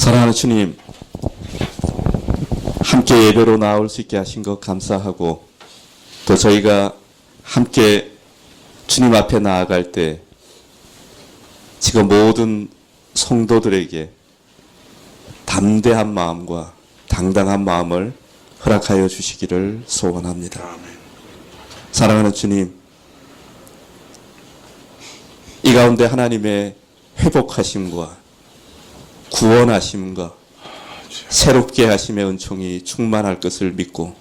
사랑하는 주님, 함께 예배로 나올 수 있게 하신 것 감사하고, 또 저희가 함께 주님 앞에 나아갈 때 지금 모든 성도들에게 담대한 마음과 당당한 마음을 허락하여 주시기를 소원합니다. 사랑하는 주님, 이 가운데 하나님의 회복하심과 구원하심과 새롭게 하심의 은총이 충만할 것을 믿고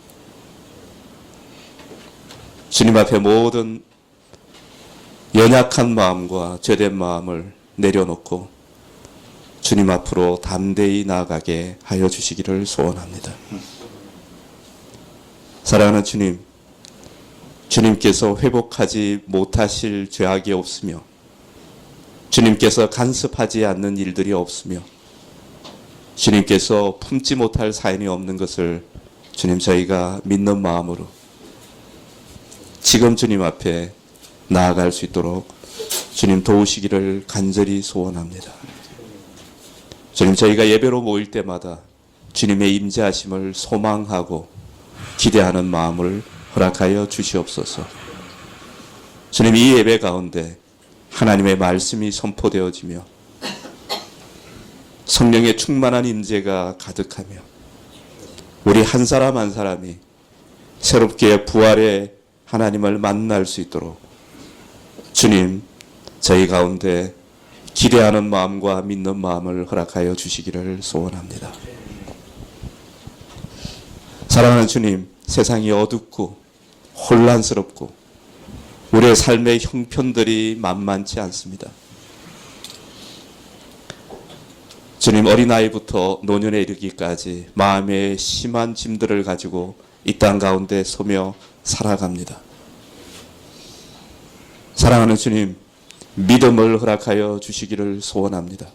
주님 앞에 모든 연약한 마음과 죄된 마음을 내려놓고 주님 앞으로 담대히 나아가게 하여 주시기를 소원합니다. 사랑하는 주님, 주님께서 회복하지 못하실 죄악이 없으며 주님께서 간섭하지 않는 일들이 없으며 주님께서 품지 못할 사연이 없는 것을 주님 저희가 믿는 마음으로 지금 주님 앞에 나아갈 수 있도록 주님 도우시기를 간절히 소원합니다. 주님, 저희가 예배로 모일 때마다 주님의 임재하심을 소망하고 기대하는 마음을 허락하여 주시옵소서. 주님, 이 예배 가운데 하나님의 말씀이 선포되어지며 성령의 충만한 임재가 가득하며 우리 한 사람 한 사람이 새롭게 부활의 하나님을 만날 수 있도록 주님, 저희 가운데 기대하는 마음과 믿는 마음을 허락하여 주시기를 소원합니다. 사랑하는 주님, 세상이 어둡고 혼란스럽고 우리의 삶의 형편들이 만만치 않습니다. 주님, 어린아이부터 노년에 이르기까지 마음의 심한 짐들을 가지고 이 땅 가운데 서며 살아갑니다. 사랑하는 주님, 믿음을 허락하여 주시기를 소원합니다.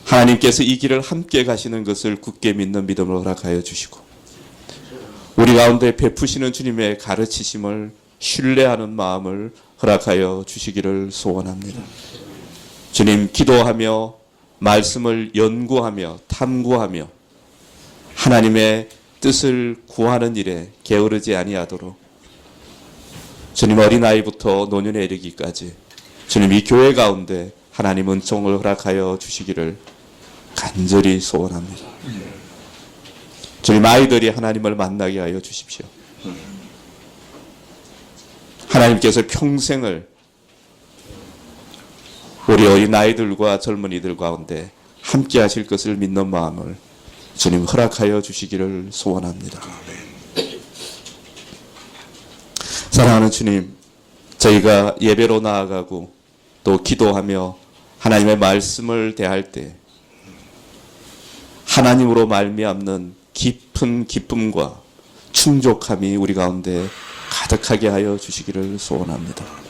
하나님께서 이 길을 함께 가시는 것을 굳게 믿는 믿음을 허락하여 주시고 우리 가운데 베푸시는 주님의 가르치심을 신뢰하는 마음을 허락하여 주시기를 소원합니다. 주님, 기도하며 말씀을 연구하며 탐구하며 하나님의 뜻을 구하는 일에 게으르지 아니하도록 주님, 어린아이부터 노년에 이르기까지 주님, 이 교회 가운데 하나님 은총을 허락하여 주시기를 간절히 소원합니다. 주님, 아이들이 하나님을 만나게 하여 주십시오. 하나님께서 평생을 우리 어린아이들과 젊은이들 가운데 함께 하실 것을 믿는 마음을 주님 허락하여 주시기를 소원합니다. 사랑하는 주님, 저희가 예배로 나아가고 또 기도하며 하나님의 말씀을 대할 때 하나님으로 말미암는 깊은 기쁨과 충족함이 우리 가운데 가득하게 하여 주시기를 소원합니다.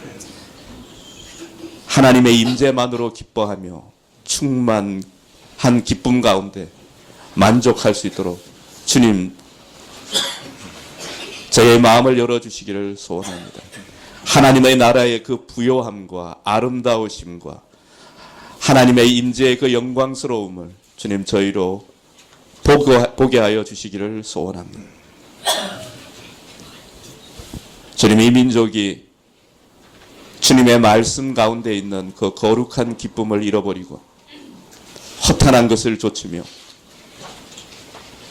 하나님의 임재만으로 기뻐하며 충만한 기쁨 가운데 만족할 수 있도록 주님, 저의 마음을 열어주시기를 소원합니다. 하나님의 나라의 그 부요함과 아름다우심과 하나님의 임재의 그 영광스러움을 주님 저희로 보게 하여 주시기를 소원합니다. 주님, 이 민족이 주님의 말씀 가운데 있는 그 거룩한 기쁨을 잃어버리고 허탄한 것을 좇으며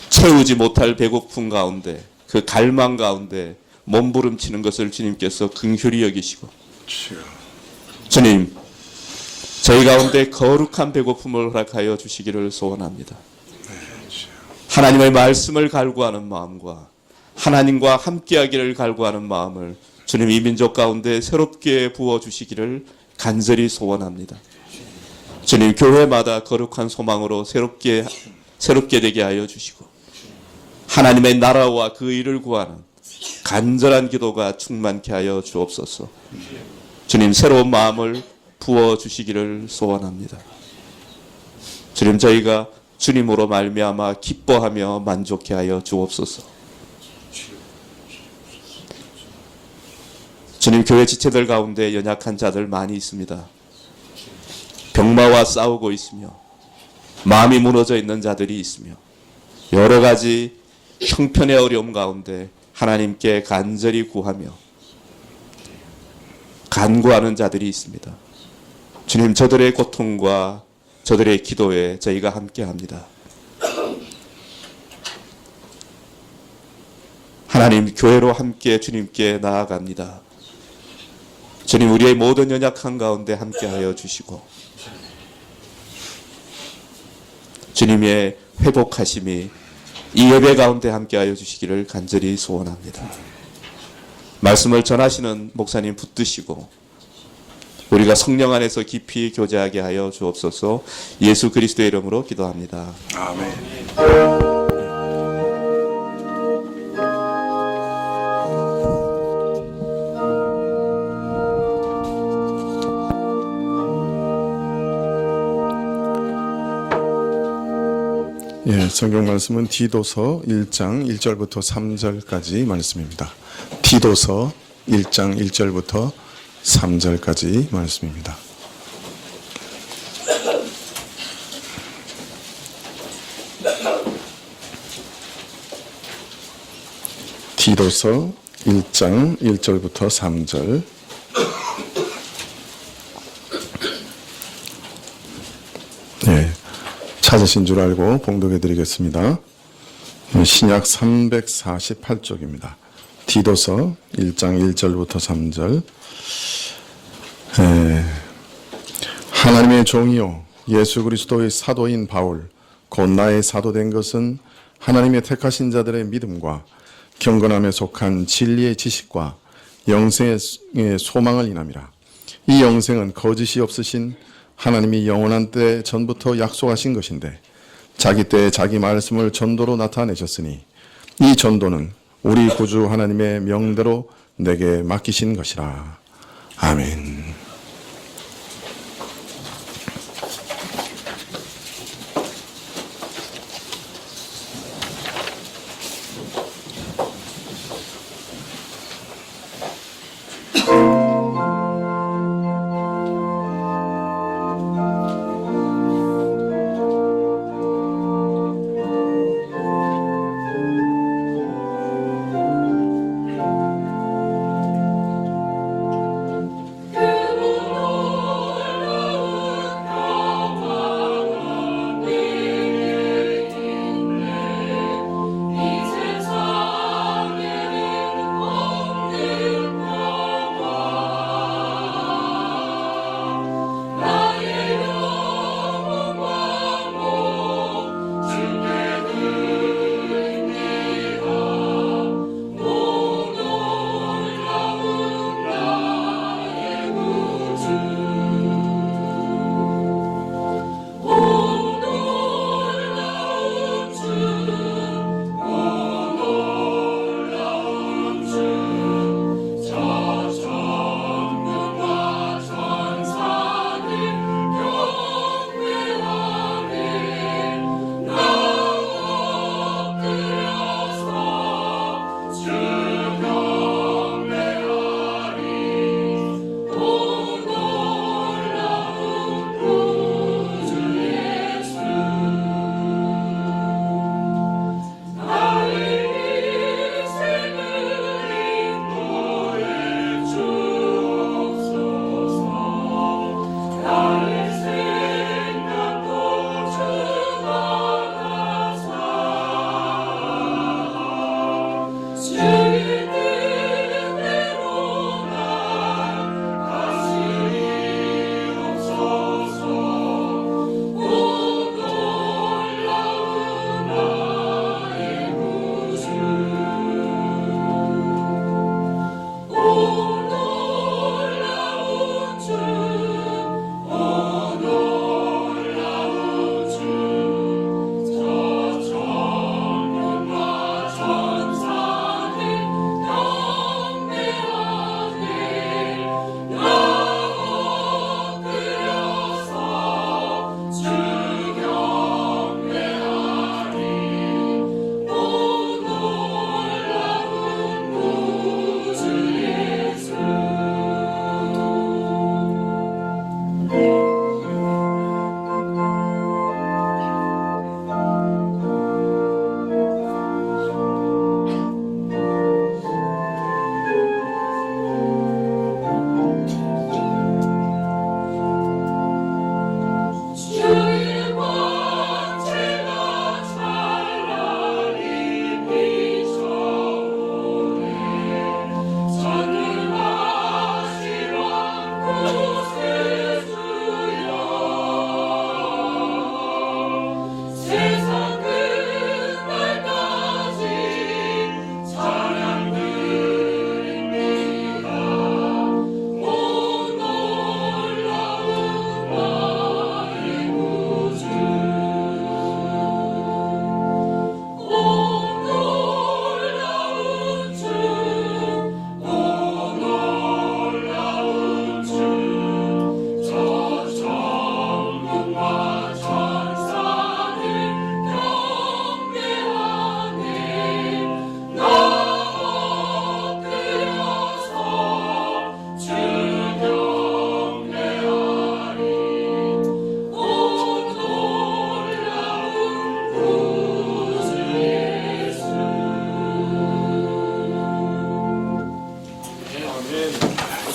채우지 못할 배고픔 가운데 그 갈망 가운데 몸부림치는 것을 주님께서 긍휼히 여기시고 주님, 저희 가운데 거룩한 배고픔을 허락하여 주시기를 소원합니다. 하나님의 말씀을 갈구하는 마음과 하나님과 함께하기를 갈구하는 마음을 주님, 이 민족 가운데 새롭게 부어주시기를 간절히 소원합니다. 주님, 교회마다 거룩한 소망으로 새롭게 되게 하여 주시고 하나님의 나라와 그 일을 구하는 간절한 기도가 충만케 하여 주옵소서. 주님, 새로운 마음을 부어주시기를 소원합니다. 주님, 저희가 주님으로 말미암아 기뻐하며 만족케 하여 주옵소서. 주님, 교회 지체들 가운데 연약한 자들 많이 있습니다. 병마와 싸우고 있으며 마음이 무너져 있는 자들이 있으며 여러 가지 형편의 어려움 가운데 하나님께 간절히 구하며 간구하는 자들이 있습니다. 주님, 저들의 고통과 저들의 기도에 저희가 함께합니다. 하나님, 교회로 함께 주님께 나아갑니다. 주님, 우리의 모든 연약한 가운데 함께하여 주시고 주님의 회복하심이 이 예배 가운데 함께하여 주시기를 간절히 소원합니다. 말씀을 전하시는 목사님 붙드시고 우리가 성령 안에서 깊이 교제하게 하여 주옵소서. 예수 그리스도의 이름으로 기도합니다. 아멘. 예, 성경 말씀은 디도서 1장 1절부터 3절까지 말씀입니다. 디도서 1장 1절부터 3절까지 말씀입니다. 디도서 1장 1절부터 3절. 네, 찾으신 줄 알고 봉독해 드리겠습니다. 신약 348쪽입니다. 디도서 1장 1절부터 3절. 하나님의 종이요 예수 그리스도의 사도인 바울 곧 나의 사도된 것은 하나님의 택하신 자들의 믿음과 경건함에 속한 진리의 지식과 영생의 소망을 인함이라. 이 영생은 거짓이 없으신 하나님이 영원한 때 전부터 약속하신 것인데 자기 때에 자기 말씀을 전도로 나타내셨으니 이 전도는 우리 구주 하나님의 명대로 내게 맡기신 것이라. 아멘.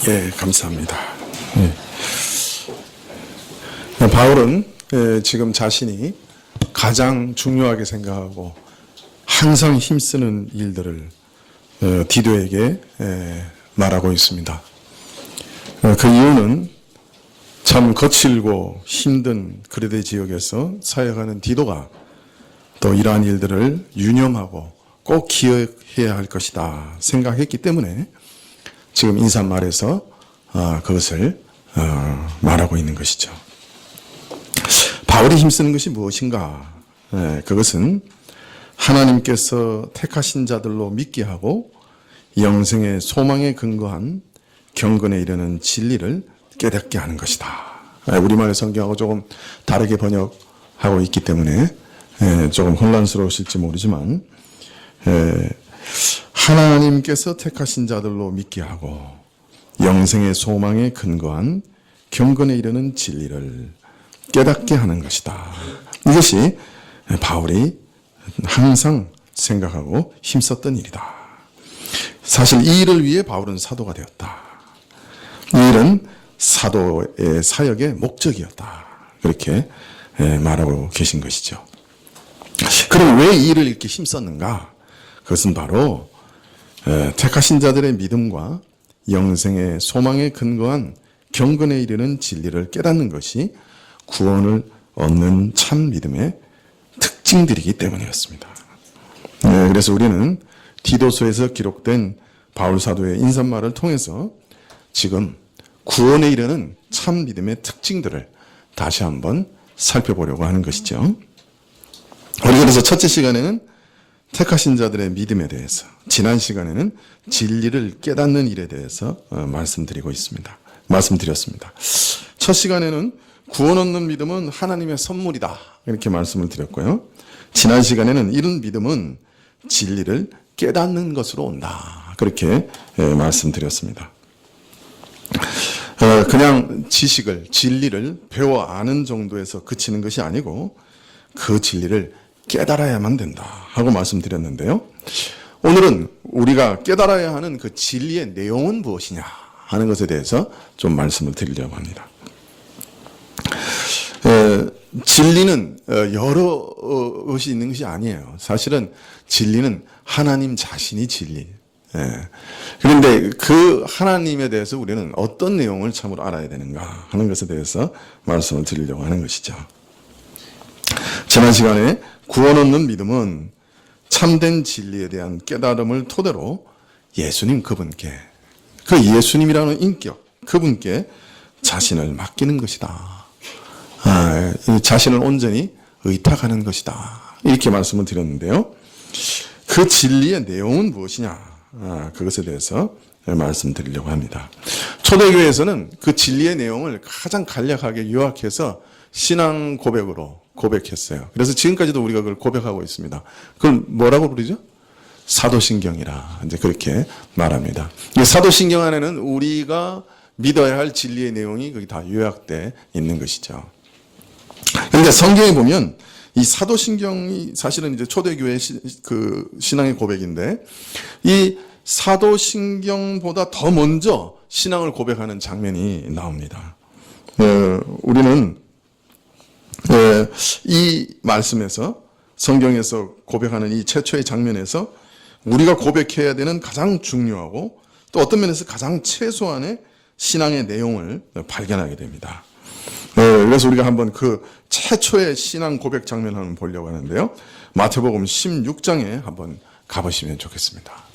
예, 감사합니다. 바울은 지금 자신이 가장 중요하게 생각하고 항상 힘쓰는 일들을 디도에게 말하고 있습니다. 그 이유는 참 거칠고 힘든 그레데 지역에서 사역하는 디도가 또 이러한 일들을 유념하고 꼭 기억해야 할 것이다 생각했기 때문에 지금 인사말에서 그것을 말하고 있는 것이죠. 바울이 힘쓰는 것이 무엇인가? 그것은 하나님께서 택하신 자들로 믿게 하고 영생의 소망에 근거한 경건에 이르는 진리를 깨닫게 하는 것이다. 우리말의 성경하고 조금 다르게 번역하고 있기 때문에 조금 혼란스러우실지 모르지만 하나님께서 택하신 자들로 믿게 하고 영생의 소망에 근거한 경건에 이르는 진리를 깨닫게 하는 것이다. 이것이 바울이 항상 생각하고 힘썼던 일이다. 사실 이 일을 위해 바울은 사도가 되었다. 이 일은 사도의 사역의 목적이었다. 그렇게 말하고 계신 것이죠. 그럼 왜 이 일을 이렇게 힘썼는가? 그것은 바로 택하신 자들의 믿음과 영생의 소망에 근거한 경건에 이르는 진리를 깨닫는 것이 구원을 얻는 참 믿음의 특징들이기 때문이었습니다. 그래서 우리는 디도서에서 기록된 바울 사도의 인사말을 통해서 지금 구원에 이르는 참 믿음의 특징들을 다시 한번 살펴보려고 하는 것이죠. 우리 그래서 첫째 시간에는 택하신 자들의 믿음에 대해서, 지난 시간에는 진리를 깨닫는 일에 대해서 말씀드렸습니다. 첫 시간에는 구원 얻는 믿음은 하나님의 선물이다 이렇게 말씀을 드렸고요. 지난 시간에는 이런 믿음은 진리를 깨닫는 것으로 온다 그렇게 말씀드렸습니다. 그냥 지식을, 진리를 배워 아는 정도에서 그치는 것이 아니고 그 진리를 깨달아야만 된다 하고 말씀드렸는데요. 오늘은 우리가 깨달아야 하는 그 진리의 내용은 무엇이냐 하는 것에 대해서 좀 말씀을 드리려고 합니다. 진리는 여러 것이 있는 것이 아니에요. 사실은 진리는 하나님 자신이 진리. 그런데 그 하나님에 대해서 우리는 어떤 내용을 참으로 알아야 되는가 하는 것에 대해서 말씀을 드리려고 하는 것이죠. 지난 시간에 구원 얻는 믿음은 참된 진리에 대한 깨달음을 토대로 예수님 그분께, 그 예수님이라는 인격 그분께 자신을 맡기는 것이다. 자신을 온전히 의탁하는 것이다. 이렇게 말씀을 드렸는데요. 그 진리의 내용은 무엇이냐? 그것에 대해서 말씀드리려고 합니다. 초대교회에서는 그 진리의 내용을 가장 간략하게 요약해서 신앙 고백으로 고백했어요. 그래서 지금까지도 우리가 그걸 고백하고 있습니다. 그걸 뭐라고 부르죠? 사도신경이라 이제 그렇게 말합니다. 이 사도신경 안에는 우리가 믿어야 할 진리의 내용이 거기 다 요약돼 있는 것이죠. 그런데 성경에 보면 이 사도신경이 사실은 이제 초대교회 그 신앙의 고백인데 이 사도신경보다 더 먼저 신앙을 고백하는 장면이 나옵니다. 우리는 이 말씀에서 성경에서 고백하는 이 최초의 장면에서 우리가 고백해야 되는 가장 중요하고 또 어떤 면에서 가장 최소한의 신앙의 내용을 발견하게 됩니다. 그래서 우리가 한번 그 최초의 신앙 고백 장면을 한번 보려고 하는데요. 마태복음 16장에 한번 가보시면 좋겠습니다.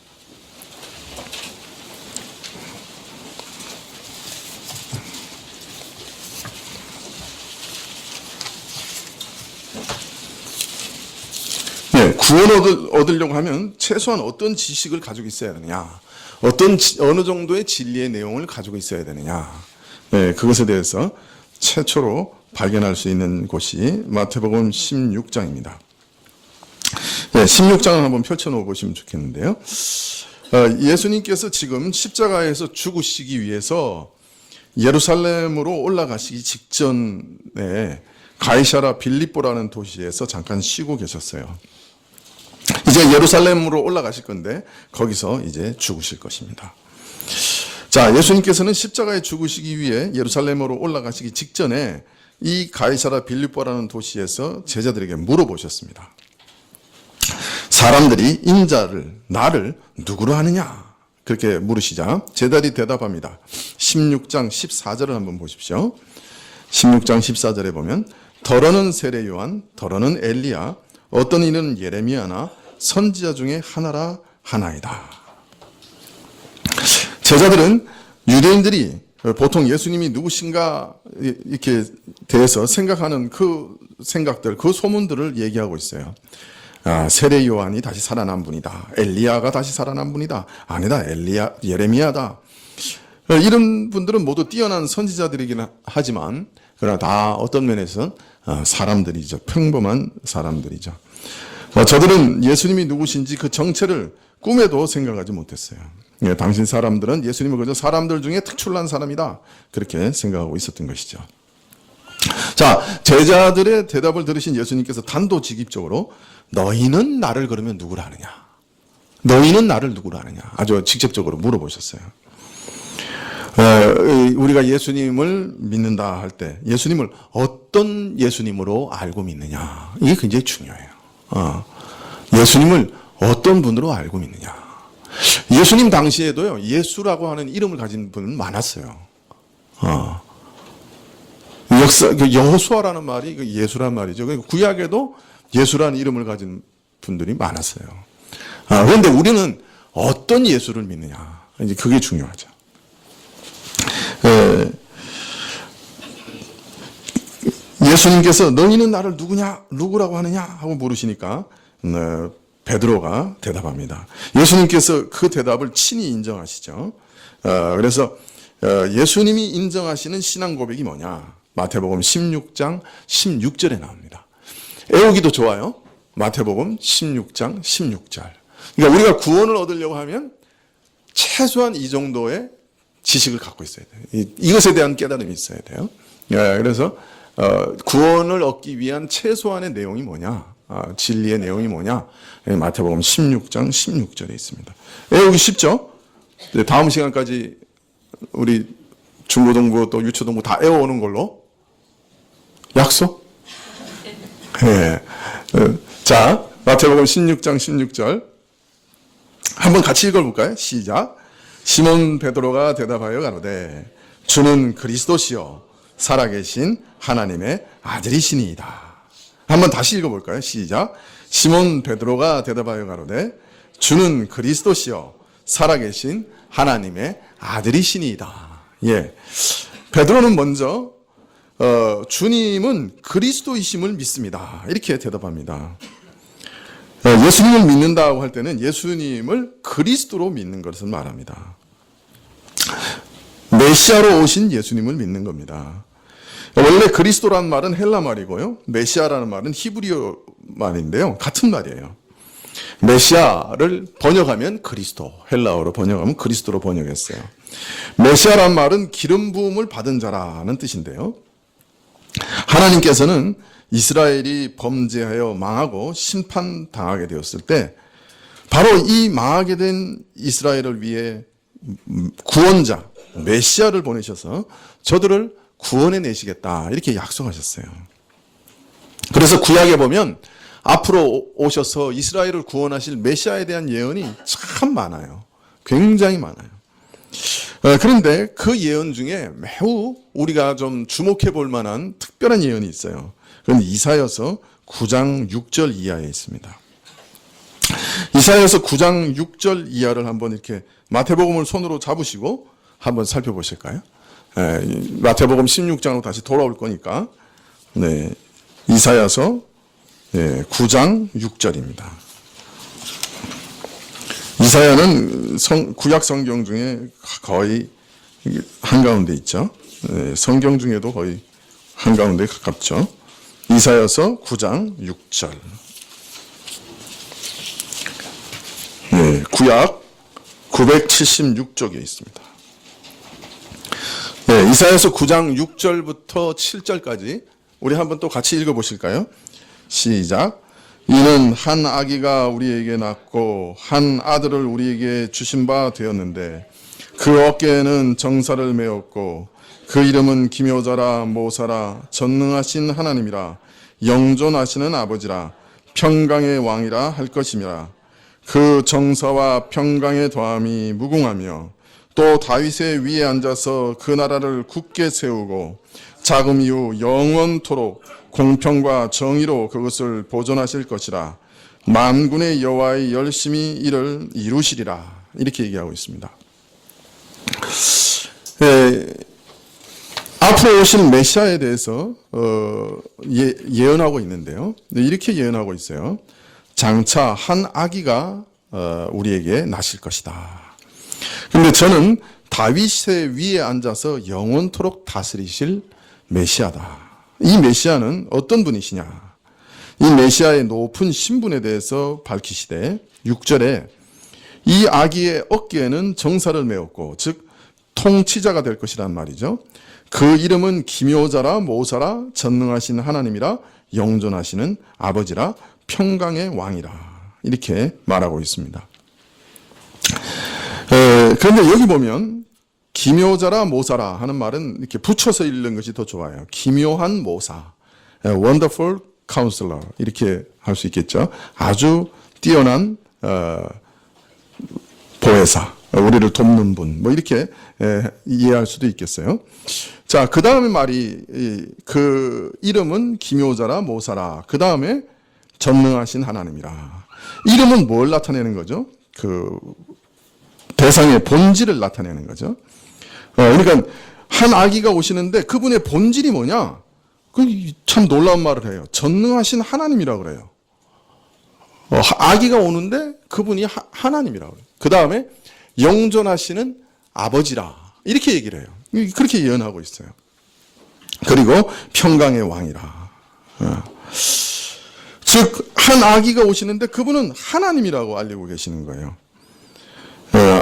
구원 얻으려고 하면 최소한 어떤 지식을 가지고 있어야 되느냐, 어느 정도의 진리의 내용을 가지고 있어야 되느냐, 그것에 대해서 최초로 발견할 수 있는 곳이 마태복음 16장입니다. 16장을 한번 펼쳐놓어 보시면 좋겠는데요. 예수님께서 지금 십자가에서 죽으시기 위해서 예루살렘으로 올라가시기 직전에 가이사라 빌립보라는 도시에서 잠깐 쉬고 계셨어요. 이제 예루살렘으로 올라가실 건데 거기서 이제 죽으실 것입니다. 자, 예수님께서는 십자가에 죽으시기 위해 예루살렘으로 올라가시기 직전에 이 가이사라 빌립보라는 도시에서 제자들에게 물어보셨습니다. 사람들이 나를 누구로 하느냐? 그렇게 물으시자 제자들이 대답합니다. 16장 14절을 한번 보십시오. 16장 14절에 보면 더러는 세례 요한, 더러는 엘리야, 어떤 이는 예레미야나 선지자 중에 하나라 하나이다. 제자들은 유대인들이 보통 예수님이 누구신가 이렇게 대해서 생각하는 그 생각들, 그 소문들을 얘기하고 있어요. 세례 요한이 다시 살아난 분이다. 엘리야가 다시 살아난 분이다. 아니다. 예레미야다. 이런 분들은 모두 뛰어난 선지자들이긴 하지만 그러나 다 어떤 면에서는 사람들이죠. 평범한 사람들이죠. 저들은 예수님이 누구신지 그 정체를 꿈에도 생각하지 못했어요. 당신 사람들은 예수님을 그저 사람들 중에 특출난 사람이다. 그렇게 생각하고 있었던 것이죠. 자, 제자들의 대답을 들으신 예수님께서 단도직입적으로 너희는 나를 그러면 누구라 하느냐? 너희는 나를 누구라 하느냐? 아주 직접적으로 물어보셨어요. 우리가 예수님을 믿는다 할 때 예수님을 어떤 예수님으로 알고 믿느냐? 이게 굉장히 중요해요. 예수님을 어떤 분으로 알고 믿느냐? 예수님 당시에도요, 예수라고 하는 이름을 가진 분은 많았어요. 여호수아라는 말이 예수란 말이죠. 구약에도 예수라는 이름을 가진 분들이 많았어요. 그런데 우리는 어떤 예수를 믿느냐? 이제 그게 중요하죠. 예수님께서 너희는 나를 누구라고 하느냐? 하고 물으시니까 베드로가 대답합니다. 예수님께서 그 대답을 친히 인정하시죠. 그래서 예수님이 인정하시는 신앙 고백이 뭐냐? 마태복음 16장 16절에 나옵니다. 애우기도 좋아요. 마태복음 16장 16절. 그러니까 우리가 구원을 얻으려고 하면 최소한 이 정도의 지식을 갖고 있어야 돼요. 이것에 대한 깨달음이 있어야 돼요. 그래서 구원을 얻기 위한 최소한의 내용이 뭐냐? 진리의 내용이 뭐냐? 마태복음 16장 16절에 있습니다. 외우기 쉽죠? 다음 시간까지 우리 중고등부 또 유초등부 다 외워오는 걸로 약속? 네. 자, 마태복음 16장 16절 한번 같이 읽어볼까요? 시작. 시몬 베드로가 대답하여 가로되 주는 그리스도시요 살아계신 하나님의 아들이시니이다. 한번 다시 읽어볼까요? 시작. 시몬 베드로가 대답하여 가로되 주는 그리스도시요 살아계신 하나님의 아들이시니이다. 예, 베드로는 먼저 주님은 그리스도이심을 믿습니다. 이렇게 대답합니다. 예수님을 믿는다고 할 때는 예수님을 그리스도로 믿는 것을 말합니다. 메시아로 오신 예수님을 믿는 겁니다. 원래 그리스도라는 말은 헬라 말이고요. 메시아라는 말은 히브리어 말인데요. 같은 말이에요. 메시아를 번역하면 그리스도, 헬라어로 번역하면 그리스도로 번역했어요. 메시아라는 말은 기름 부음을 받은 자라는 뜻인데요. 하나님께서는 이스라엘이 범죄하여 망하고 심판당하게 되었을 때 바로 이 망하게 된 이스라엘을 위해 구원자, 메시아를 보내셔서 저들을 구원해 내시겠다 이렇게 약속하셨어요. 그래서 구약에 보면 앞으로 오셔서 이스라엘을 구원하실 메시아에 대한 예언이 참 많아요. 굉장히 많아요. 그런데 그 예언 중에 매우 우리가 좀 주목해 볼 만한 특별한 예언이 있어요. 그건 이사야서 9장 6절 이하에 있습니다. 이사야서 9장 6절 이하를 한번 이렇게 마태복음을 손으로 잡으시고 한번 살펴보실까요? 마태복음 16장으로 다시 돌아올 거니까. 네, 이사야서 9장 6절입니다. 이사야는 구약 성경 중에 거의 한가운데 있죠. 성경 중에도 거의 한가운데 가깝죠. 이사야서 9장 6절. 구약 976쪽에 있습니다. 이사야서 9장 6절부터 7절까지 우리 한번 또 같이 읽어보실까요? 시작. 이는 한 아기가 우리에게 낳고 한 아들을 우리에게 주신 바 되었는데 그 어깨에는 정사를 메었고 그 이름은 기묘자라 모사라 전능하신 하나님이라 영존하시는 아버지라 평강의 왕이라 할 것임이라. 그 정사와 평강의 더함이 무궁하며 또 다윗의 위에 앉아서 그 나라를 굳게 세우고 자금 이후 영원토록 공평과 정의로 그것을 보존하실 것이라. 만군의 여호와의 열심히 이를 이루시리라. 이렇게 얘기하고 있습니다. 앞으로 오실 메시아에 대해서 예언하고 있는데요. 이렇게 예언하고 있어요. 장차 한 아기가 우리에게 나실 것이다. 그런데 저는 다윗의 위에 앉아서 영원토록 다스리실 메시아다. 이 메시아는 어떤 분이시냐? 이 메시아의 높은 신분에 대해서 밝히시되 6절에 이 아기의 어깨에는 정사를 메었고 즉 통치자가 될 것이란 말이죠. 그 이름은 기묘자라 모사라 전능하신 하나님이라 영존하시는 아버지라 평강의 왕이라. 이렇게 말하고 있습니다. 그런데 여기 보면 기묘자라 모사라 하는 말은 이렇게 붙여서 읽는 것이 더 좋아요. 기묘한 모사, wonderful counselor 이렇게 할 수 있겠죠. 아주 뛰어난 보혜사, 우리를 돕는 분, 뭐 이렇게 이해할 수도 있겠어요. 자, 그 다음에 말이 그 이름은 기묘자라 모사라. 그 다음에 전능하신 하나님이라. 이름은 뭘 나타내는 거죠? 그 대상의 본질을 나타내는 거죠. 그러니까 한 아기가 오시는데 그분의 본질이 뭐냐? 그 참 놀라운 말을 해요. 전능하신 하나님이라고 그래요. 아기가 오는데 그분이 하나님이라고 해요. 그 다음에 영존하시는 아버지라. 이렇게 얘기를 해요. 그렇게 예언하고 있어요. 그리고 평강의 왕이라. 즉, 한 아기가 오시는데 그분은 하나님이라고 알리고 계시는 거예요.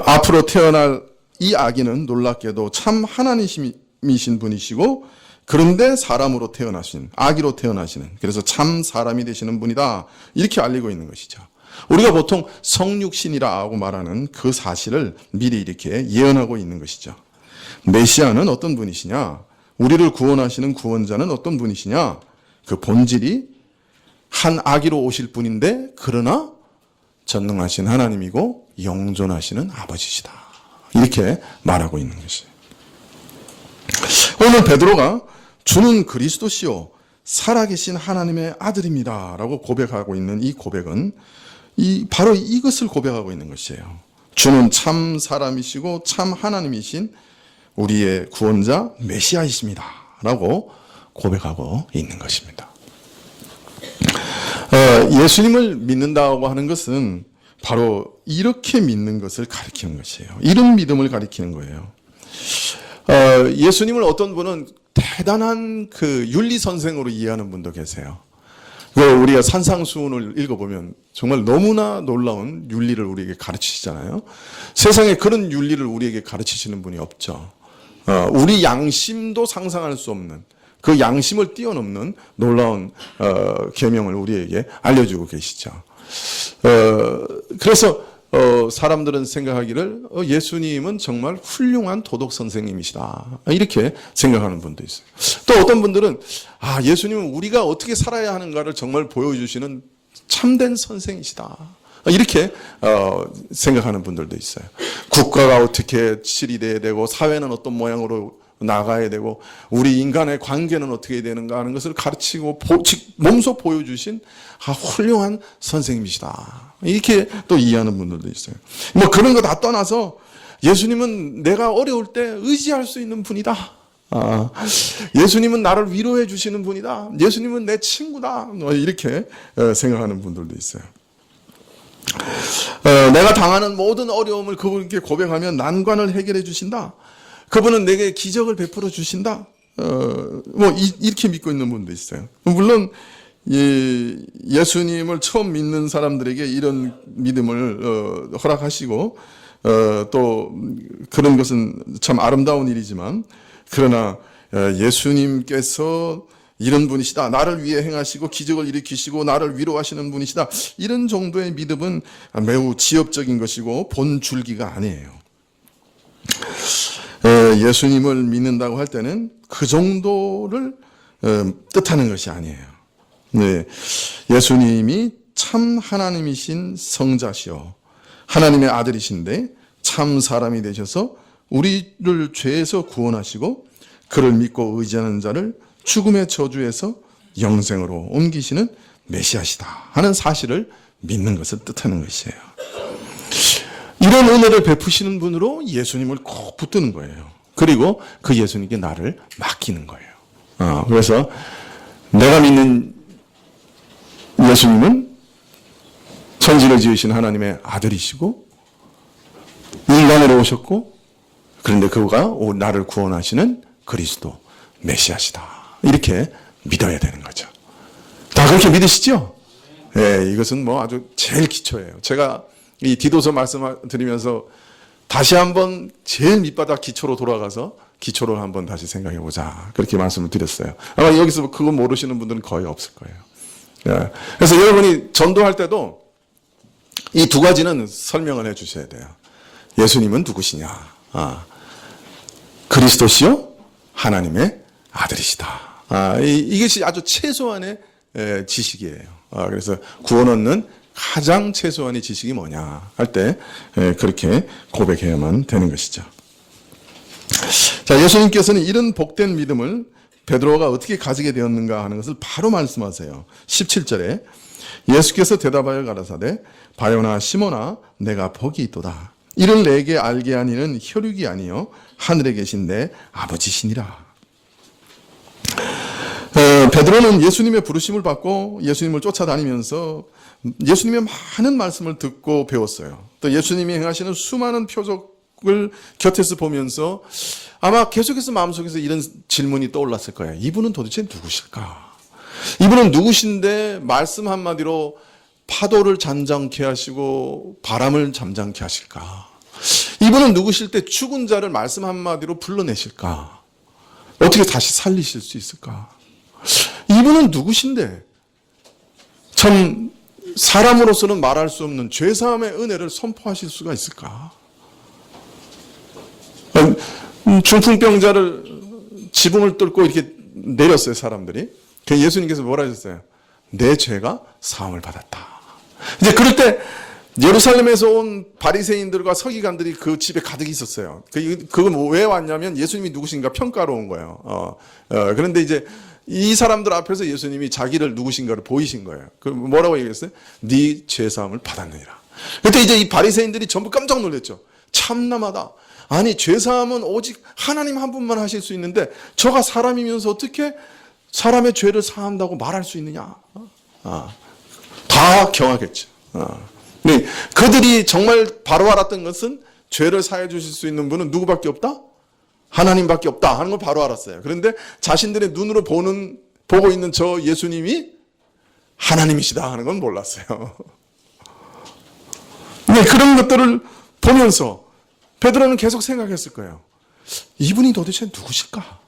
앞으로 태어날 이 아기는 놀랍게도 참 하나님이신 분이시고, 그런데 사람으로 태어나신, 아기로 태어나시는, 그래서 참 사람이 되시는 분이다. 이렇게 알리고 있는 것이죠. 우리가 보통 성육신이라고 말하는 그 사실을 미리 이렇게 예언하고 있는 것이죠. 메시아는 어떤 분이시냐? 우리를 구원하시는 구원자는 어떤 분이시냐? 그 본질이 한 아기로 오실 분인데 그러나 전능하신 하나님이고 영존하시는 아버지시다. 이렇게 말하고 있는 것이에요. 오늘 베드로가 주는 그리스도시요 살아계신 하나님의 아들입니다 라고 고백하고 있는 이 고백은 바로 이것을 고백하고 있는 것이에요. 주는 참 사람이시고 참 하나님이신 우리의 구원자 메시아이십니다 라고 고백하고 있는 것입니다. 예수님을 믿는다고 하는 것은 바로 이렇게 믿는 것을 가리키는 것이에요. 이런 믿음을 가리키는 거예요. 예수님을 어떤 분은 대단한 그 윤리 선생으로 이해하는 분도 계세요. 우리가 산상수훈을 읽어보면 정말 너무나 놀라운 윤리를 우리에게 가르치시잖아요. 세상에 그런 윤리를 우리에게 가르치시는 분이 없죠. 우리 양심도 상상할 수 없는 그 양심을 뛰어넘는 놀라운 계명을 우리에게 알려주고 계시죠. 그래서 사람들은 생각하기를 예수님은 정말 훌륭한 도덕 선생님이시다 이렇게 생각하는 분도 있어요. 또 어떤 분들은 예수님은 우리가 어떻게 살아야 하는가를 정말 보여주시는 참된 선생이시다 이렇게 생각하는 분들도 있어요. 국가가 어떻게 치리돼야 되고 사회는 어떤 모양으로 나가야 되고 우리 인간의 관계는 어떻게 되는가 하는 것을 가르치고 몸소 보여주신 훌륭한 선생님이시다 이렇게 또 이해하는 분들도 있어요. 뭐 그런 거 다 떠나서 예수님은 내가 어려울 때 의지할 수 있는 분이다. 예수님은 나를 위로해 주시는 분이다. 예수님은 내 친구다. 이렇게 생각하는 분들도 있어요. 내가 당하는 모든 어려움을 그분께 고백하면 난관을 해결해 주신다. 그분은 내게 기적을 베풀어 주신다. 뭐 이렇게 믿고 있는 분도 있어요. 물론 예수님을 처음 믿는 사람들에게 이런 믿음을 허락하시고 또 그런 것은 참 아름다운 일이지만 그러나 예수님께서 이런 분이시다. 나를 위해 행하시고 기적을 일으키시고 나를 위로하시는 분이시다. 이런 정도의 믿음은 매우 지엽적인 것이고 본줄기가 아니에요. 예수님을 믿는다고 할 때는 그 정도를 뜻하는 것이 아니에요. 네, 예수님이 참 하나님이신 성자시요 하나님의 아들이신데 참 사람이 되셔서 우리를 죄에서 구원하시고 그를 믿고 의지하는 자를 죽음의 저주에서 영생으로 옮기시는 메시아시다 하는 사실을 믿는 것을 뜻하는 것이에요. 이런 은혜를 베푸시는 분으로 예수님을 꼭 붙드는 거예요. 그리고 그 예수님께 나를 맡기는 거예요. 그래서 내가 믿는 예수님은 천지를 지으신 하나님의 아들이시고 인간으로 오셨고 그런데 그가 나를 구원하시는 그리스도 메시아시다. 이렇게 믿어야 되는 거죠. 다 그렇게 믿으시죠? 예, 이것은 뭐 아주 제일 기초예요. 제가 이 디도서 말씀드리면서 다시 한번 제일 밑바닥 기초로 돌아가서 기초를 한번 다시 생각해 보자. 그렇게 말씀을 드렸어요. 아마 여기서 그거 모르시는 분들은 거의 없을 거예요. 예, 그래서 여러분이 전도할 때도 이 두 가지는 설명을 해 주셔야 돼요. 예수님은 누구시냐? 그리스도시요? 하나님의 아들이시다. 이것이 아주 최소한의 지식이에요. 그래서 구원 얻는 가장 최소한의 지식이 뭐냐 할 때 그렇게 고백해야만 되는 것이죠. 자, 예수님께서는 이런 복된 믿음을 베드로가 어떻게 가지게 되었는가 하는 것을 바로 말씀하세요. 17절에 예수께서 대답하여 가라사대 바요나 시몬아 내가 복이 있도다. 이를 내게 알게 한 이는 혈육이 아니요 하늘에 계신 내 아버지시니라. 베드로는 예수님의 부르심을 받고 예수님을 쫓아다니면서 예수님의 많은 말씀을 듣고 배웠어요. 또 예수님이 행하시는 수많은 표적을 곁에서 보면서 아마 계속해서 마음속에서 이런 질문이 떠올랐을 거예요. 이분은 도대체 누구실까? 이분은 누구신데 말씀 한마디로 파도를 잠잠케 하시고 바람을 잠잠케 하실까? 이분은 누구실 때 죽은 자를 말씀 한마디로 불러내실까? 어떻게 다시 살리실 수 있을까? 이분은 누구신데 참 사람으로서는 말할 수 없는 죄사함의 은혜를 선포하실 수가 있을까? 중풍병자를 지붕을 뚫고 이렇게 내렸어요, 사람들이. 그 예수님께서 뭐라 하셨어요? 내 죄가 사함을 받았다. 이제 그럴 때 예루살렘에서 온 바리새인들과 서기관들이 그 집에 가득 있었어요. 그건 왜 왔냐면 예수님이 누구신가 평가로 온 거예요. 그런데 이제 이 사람들 앞에서 예수님이 자기를 누구신가를 보이신 거예요. 그 뭐라고 얘기했어요? 네 죄사함을 받았느니라. 그때 이제 이 바리새인들이 전부 깜짝 놀랐죠. 참남하다. 아니 죄사함은 오직 하나님 한 분만 하실 수 있는데 저가 사람이면서 어떻게 사람의 죄를 사한다고 말할 수 있느냐? 다 경하겠죠. 네, 그들이 정말 바로 알았던 것은 죄를 사해 주실 수 있는 분은 누구밖에 없다? 하나님밖에 없다 하는 걸 바로 알았어요. 그런데 자신들의 눈으로 보고 있는 저 예수님이 하나님이시다 하는 건 몰랐어요. 네, 그런 것들을 보면서 베드로는 계속 생각했을 거예요. 이분이 도대체 누구실까?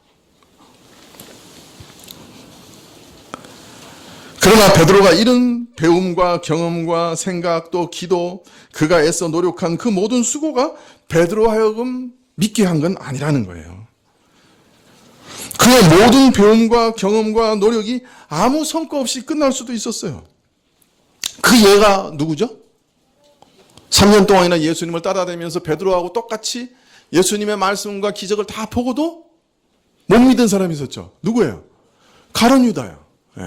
그러나 베드로가 이런 배움과 경험과 생각 또 기도 그가 애써 노력한 그 모든 수고가 베드로 하여금 믿게 한 건 아니라는 거예요. 그의 모든 배움과 경험과 노력이 아무 성과 없이 끝날 수도 있었어요. 그 얘가 누구죠? 3년 동안이나 예수님을 따라다니면서 베드로하고 똑같이 예수님의 말씀과 기적을 다 보고도 못 믿은 사람이 있었죠. 누구예요? 가룟 유다요. 네.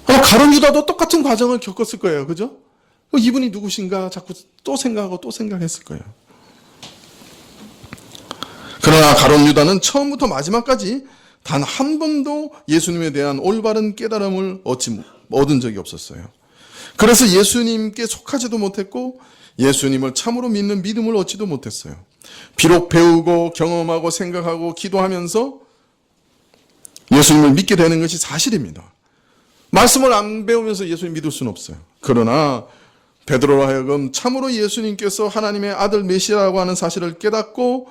가룟 유다도 똑같은 과정을 겪었을 거예요. 그죠? 이분이 누구신가 자꾸 또 생각하고 또 생각했을 거예요. 그러나 가룟 유다는 처음부터 마지막까지 단 한 번도 예수님에 대한 올바른 깨달음을 얻은 적이 없었어요. 그래서 예수님께 속하지도 못했고 예수님을 참으로 믿는 믿음을 얻지도 못했어요. 비록 배우고 경험하고 생각하고 기도하면서 예수님을 믿게 되는 것이 사실입니다. 말씀을 안 배우면서 예수님 믿을 수는 없어요. 그러나 베드로로 하여금 참으로 예수님께서 하나님의 아들 메시아라고 하는 사실을 깨닫고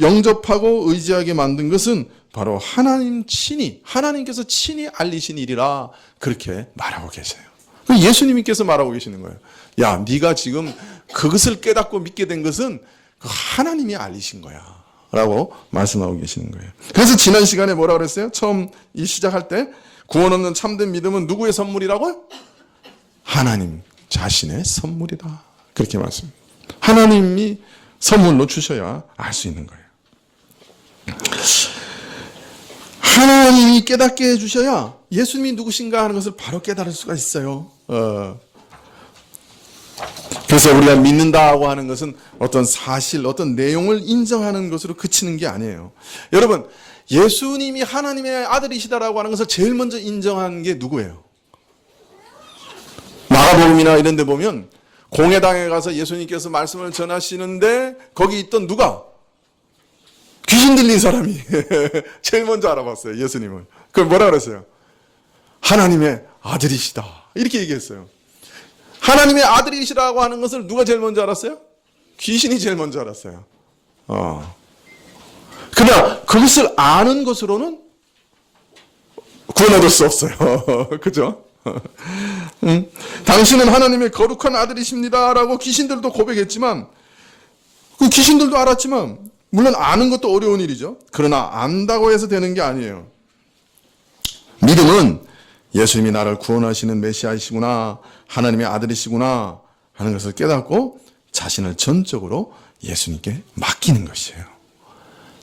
영접하고 의지하게 만든 것은 바로 하나님께서 친히 알리신 일이라 그렇게 말하고 계세요. 예수님께서 말하고 계시는 거예요. 야, 네가 지금 그것을 깨닫고 믿게 된 것은 그 하나님이 알리신 거야 라고 말씀하고 계시는 거예요. 그래서 지난 시간에 뭐라고 그랬어요? 처음 이 시작할 때 구원 없는 참된 믿음은 누구의 선물이라고요? 하나님 자신의 선물이다. 그렇게 말씀합니다. 하나님이 선물로 주셔야 알 수 있는 거예요. 하나님이 깨닫게 해주셔야 예수님이 누구신가 하는 것을 바로 깨달을 수가 있어요. 그래서 우리가 믿는다고 하는 것은 어떤 사실, 어떤 내용을 인정하는 것으로 그치는 게 아니에요. 여러분, 예수님이 하나님의 아들이시다라고 하는 것을 제일 먼저 인정한 게 누구예요? 마가복음이나 이런 데 보면 공회당에 가서 예수님께서 말씀을 전하시는데 거기 있던 누가? 귀신 들린 사람이 제일 먼저 알아봤어요. 예수님을. 그럼 뭐라 그랬어요? 하나님의 아들이시다. 이렇게 얘기했어요. 하나님의 아들이시라고 하는 것을 누가 제일 먼저 알았어요? 귀신이 제일 먼저 알았어요. 그러나 그것을 아는 것으로는 구원 얻을 수 없어요. 그죠? 당신은 하나님의 거룩한 아들이십니다라고 귀신들도 고백했지만 그 귀신들도 알았지만 물론 아는 것도 어려운 일이죠. 그러나 안다고 해서 되는 게 아니에요. 믿음은 예수님이 나를 구원하시는 메시아이시구나, 하나님의 아들이시구나 하는 것을 깨닫고 자신을 전적으로 예수님께 맡기는 것이에요.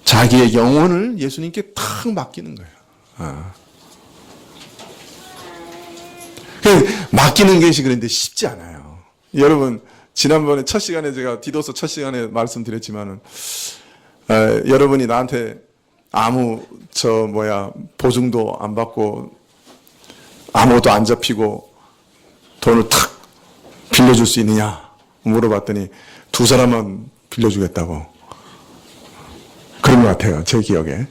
자기의 영혼을 예수님께 탁 맡기는 거예요. 맡기는 것이 그런데 쉽지 않아요. 여러분, 지난번에 첫 시간에 제가 디도서 첫 시간에 말씀드렸지만은 여러분이 나한테 아무 보증도 안 받고 아무것도 안 잡히고 돈을 탁 빌려줄 수 있느냐 물어봤더니 두 사람만 빌려주겠다고 그런 것 같아요. 제 기억에.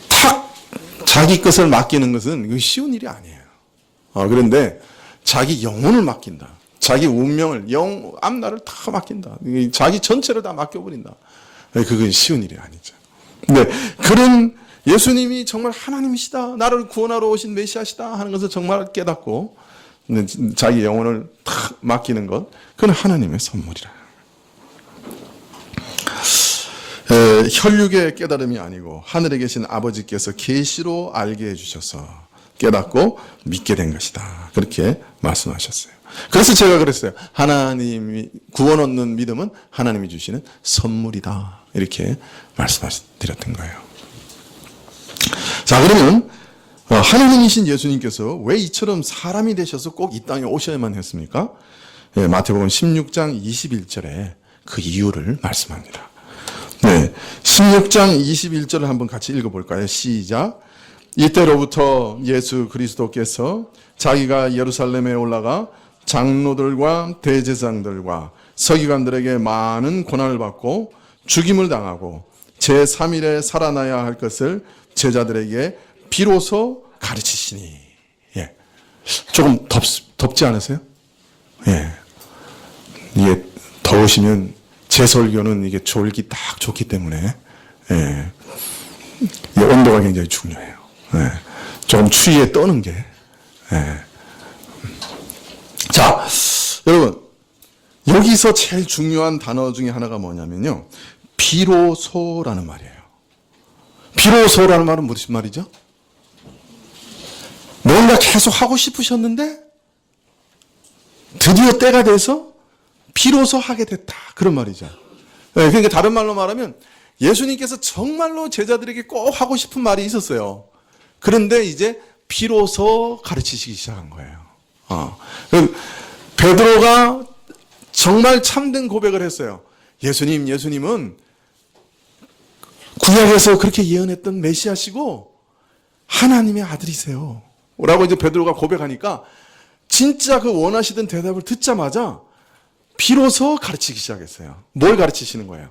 탁 자기 것을 맡기는 것은 쉬운 일이 아니에요. 그런데 자기 영혼을 맡긴다. 자기 운명을, 앞날을 다 맡긴다. 자기 전체를 다 맡겨버린다. 그건 쉬운 일이 아니죠. 근데 그런 예수님이 정말 하나님이시다, 나를 구원하러 오신 메시아시다 하는 것을 정말 깨닫고 자기 영혼을 탁 맡기는 것, 그건 하나님의 선물이라. 혈육의 깨달음이 아니고 하늘에 계신 아버지께서 계시로 알게 해주셔서 깨닫고 믿게 된 것이다. 그렇게 말씀하셨어요. 그래서 제가 그랬어요. 하나님이 구원 얻는 믿음은 하나님이 주시는 선물이다. 이렇게 말씀드렸던 거예요. 자, 그러면 하나님이신 예수님께서 왜 이처럼 사람이 되셔서 꼭 이 땅에 오셔야만 했습니까? 마태복음 16장 21절에 그 이유를 말씀합니다. 16장 21절을 한번 같이 읽어볼까요? 시작. 이때로부터 예수 그리스도께서 자기가 예루살렘에 올라가 장로들과 대제사장들과 서기관들에게 많은 고난을 받고 죽임을 당하고 제3일에 살아나야 할 것을 제자들에게 비로소 가르치시니. 조금 덥지 않으세요? 이게 더우시면 제 설교는 이게 졸기 딱 좋기 때문에 이 온도가 굉장히 중요해요. 조금 추위에 떠는 게. 자, 여러분, 여기서 제일 중요한 단어 중에 하나가 뭐냐면요, 비로소라는 말이에요. 비로소라는 말은 무슨 말이죠? 뭔가 계속 하고 싶으셨는데 드디어 때가 돼서 비로소 하게 됐다, 그런 말이죠. 그러니까 다른 말로 말하면 예수님께서 정말로 제자들에게 꼭 하고 싶은 말이 있었어요. 그런데 이제 비로소 가르치시기 시작한 거예요. 베드로가 정말 참된 고백을 했어요. 예수님은 구약에서 그렇게 예언했던 메시아시고 하나님의 아들이세요. 라고 이제 베드로가 고백하니까 진짜 그 원하시던 대답을 듣자마자 비로소 가르치기 시작했어요. 뭘 가르치시는 거예요?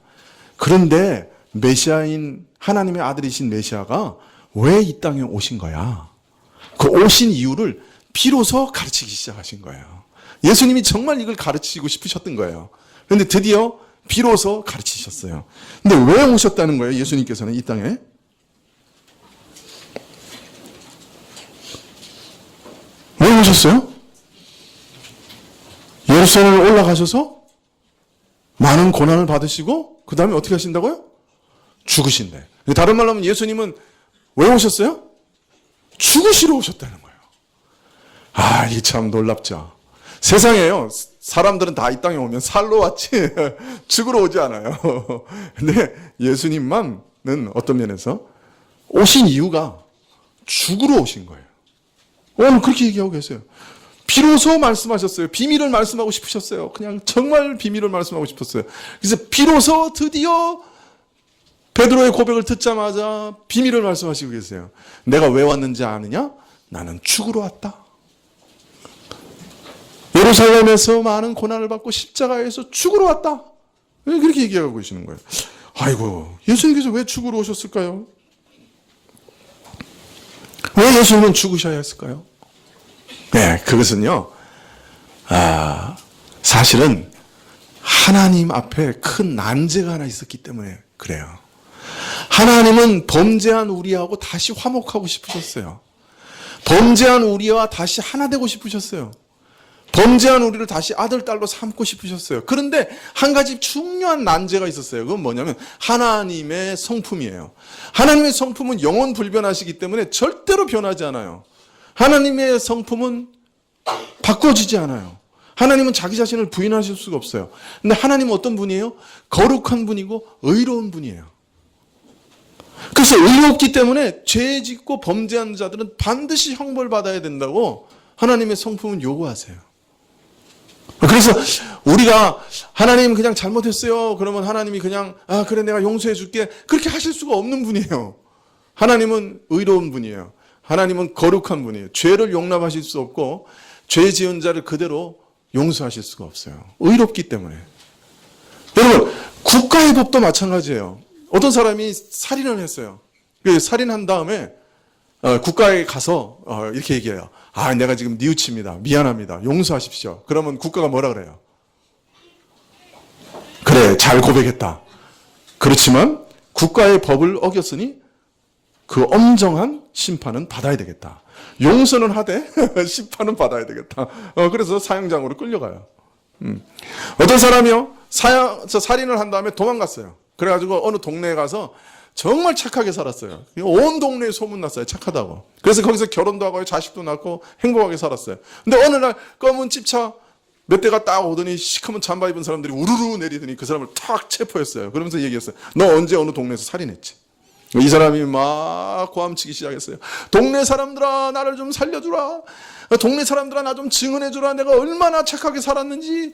그런데 메시아인 하나님의 아들이신 메시아가 왜 이 땅에 오신 거야? 그 오신 이유를 비로소 가르치기 시작하신 거예요. 예수님이 정말 이걸 가르치고 싶으셨던 거예요. 그런데 드디어 비로소 가르치셨어요. 근데 왜 오셨다는 거예요? 예수님께서는 이 땅에? 왜 오셨어요? 예루살렘에 올라가셔서 많은 고난을 받으시고 그 다음에 어떻게 하신다고요? 죽으신대. 다른 말로 하면 예수님은 왜 오셨어요? 죽으시러 오셨다는 거예요. 아, 이게 참 놀랍죠. 세상에요, 사람들은 다 이 땅에 오면 살러 왔지 죽으러 오지 않아요. 근데 예수님만은 어떤 면에서 오신 이유가 죽으러 오신 거예요. 오늘 그렇게 얘기하고 계세요. 비로소 말씀하셨어요. 비밀을 말씀하고 싶으셨어요. 그냥 정말 비밀을 말씀하고 싶었어요. 그래서 비로소 드디어 베드로의 고백을 듣자마자 비밀을 말씀하시고 계세요. 내가 왜 왔는지 아느냐? 나는 죽으러 왔다. 예루살렘에서 많은 고난을 받고 십자가에서 죽으러 왔다. 그렇게 얘기하고 계시는 거예요. 아이고, 예수님께서 왜 죽으러 오셨을까요? 왜 예수님은 죽으셔야 했을까요? 네, 그것은요, 사실은 하나님 앞에 큰 난제가 하나 있었기 때문에 그래요. 하나님은 범죄한 우리하고 다시 화목하고 싶으셨어요. 범죄한 우리와 다시 하나 되고 싶으셨어요. 범죄한 우리를 다시 아들, 딸로 삼고 싶으셨어요. 그런데 한 가지 중요한 난제가 있었어요. 그건 뭐냐면 하나님의 성품이에요. 하나님의 성품은 영원 불변하시기 때문에 절대로 변하지 않아요. 하나님의 성품은 바꿔지지 않아요. 하나님은 자기 자신을 부인하실 수가 없어요. 근데 하나님은 어떤 분이에요? 거룩한 분이고 의로운 분이에요. 그래서 의롭기 때문에 죄 짓고 범죄한 자들은 반드시 형벌받아야 된다고 하나님의 성품은 요구하세요. 그래서 우리가 하나님 그냥 잘못했어요. 그러면 하나님이 그냥 그래 내가 용서해 줄게. 그렇게 하실 수가 없는 분이에요. 하나님은 의로운 분이에요. 하나님은 거룩한 분이에요. 죄를 용납하실 수 없고 죄 지은 자를 그대로 용서하실 수가 없어요. 의롭기 때문에. 여러분, 국가의 법도 마찬가지예요. 어떤 사람이 살인을 했어요. 살인한 다음에 국가에 가서 이렇게 얘기해요. 내가 지금 뉘우칩니다. 미안합니다. 용서하십시오. 그러면 국가가 뭐라 그래요? 그래, 잘 고백했다. 그렇지만 국가의 법을 어겼으니 그 엄정한 심판은 받아야 되겠다. 용서는 하되 심판은 받아야 되겠다. 그래서 사형장으로 끌려가요. 어떤 사람이요, 살인을 한 다음에 도망갔어요. 그래가지고 어느 동네에 가서 정말 착하게 살았어요. 온 동네에 소문났어요. 착하다고. 그래서 거기서 결혼도 하고 자식도 낳고 행복하게 살았어요. 근데 어느 날 검은 집차 몇 대가 딱 오더니 시커먼 잠바 입은 사람들이 우르르 내리더니 그 사람을 탁 체포했어요. 그러면서 얘기했어요. 너 언제 어느 동네에서 살인했지? 이 사람이 막 고함치기 시작했어요. 동네 사람들아, 나를 좀 살려주라. 동네 사람들아, 나 좀 증언해주라. 내가 얼마나 착하게 살았는지,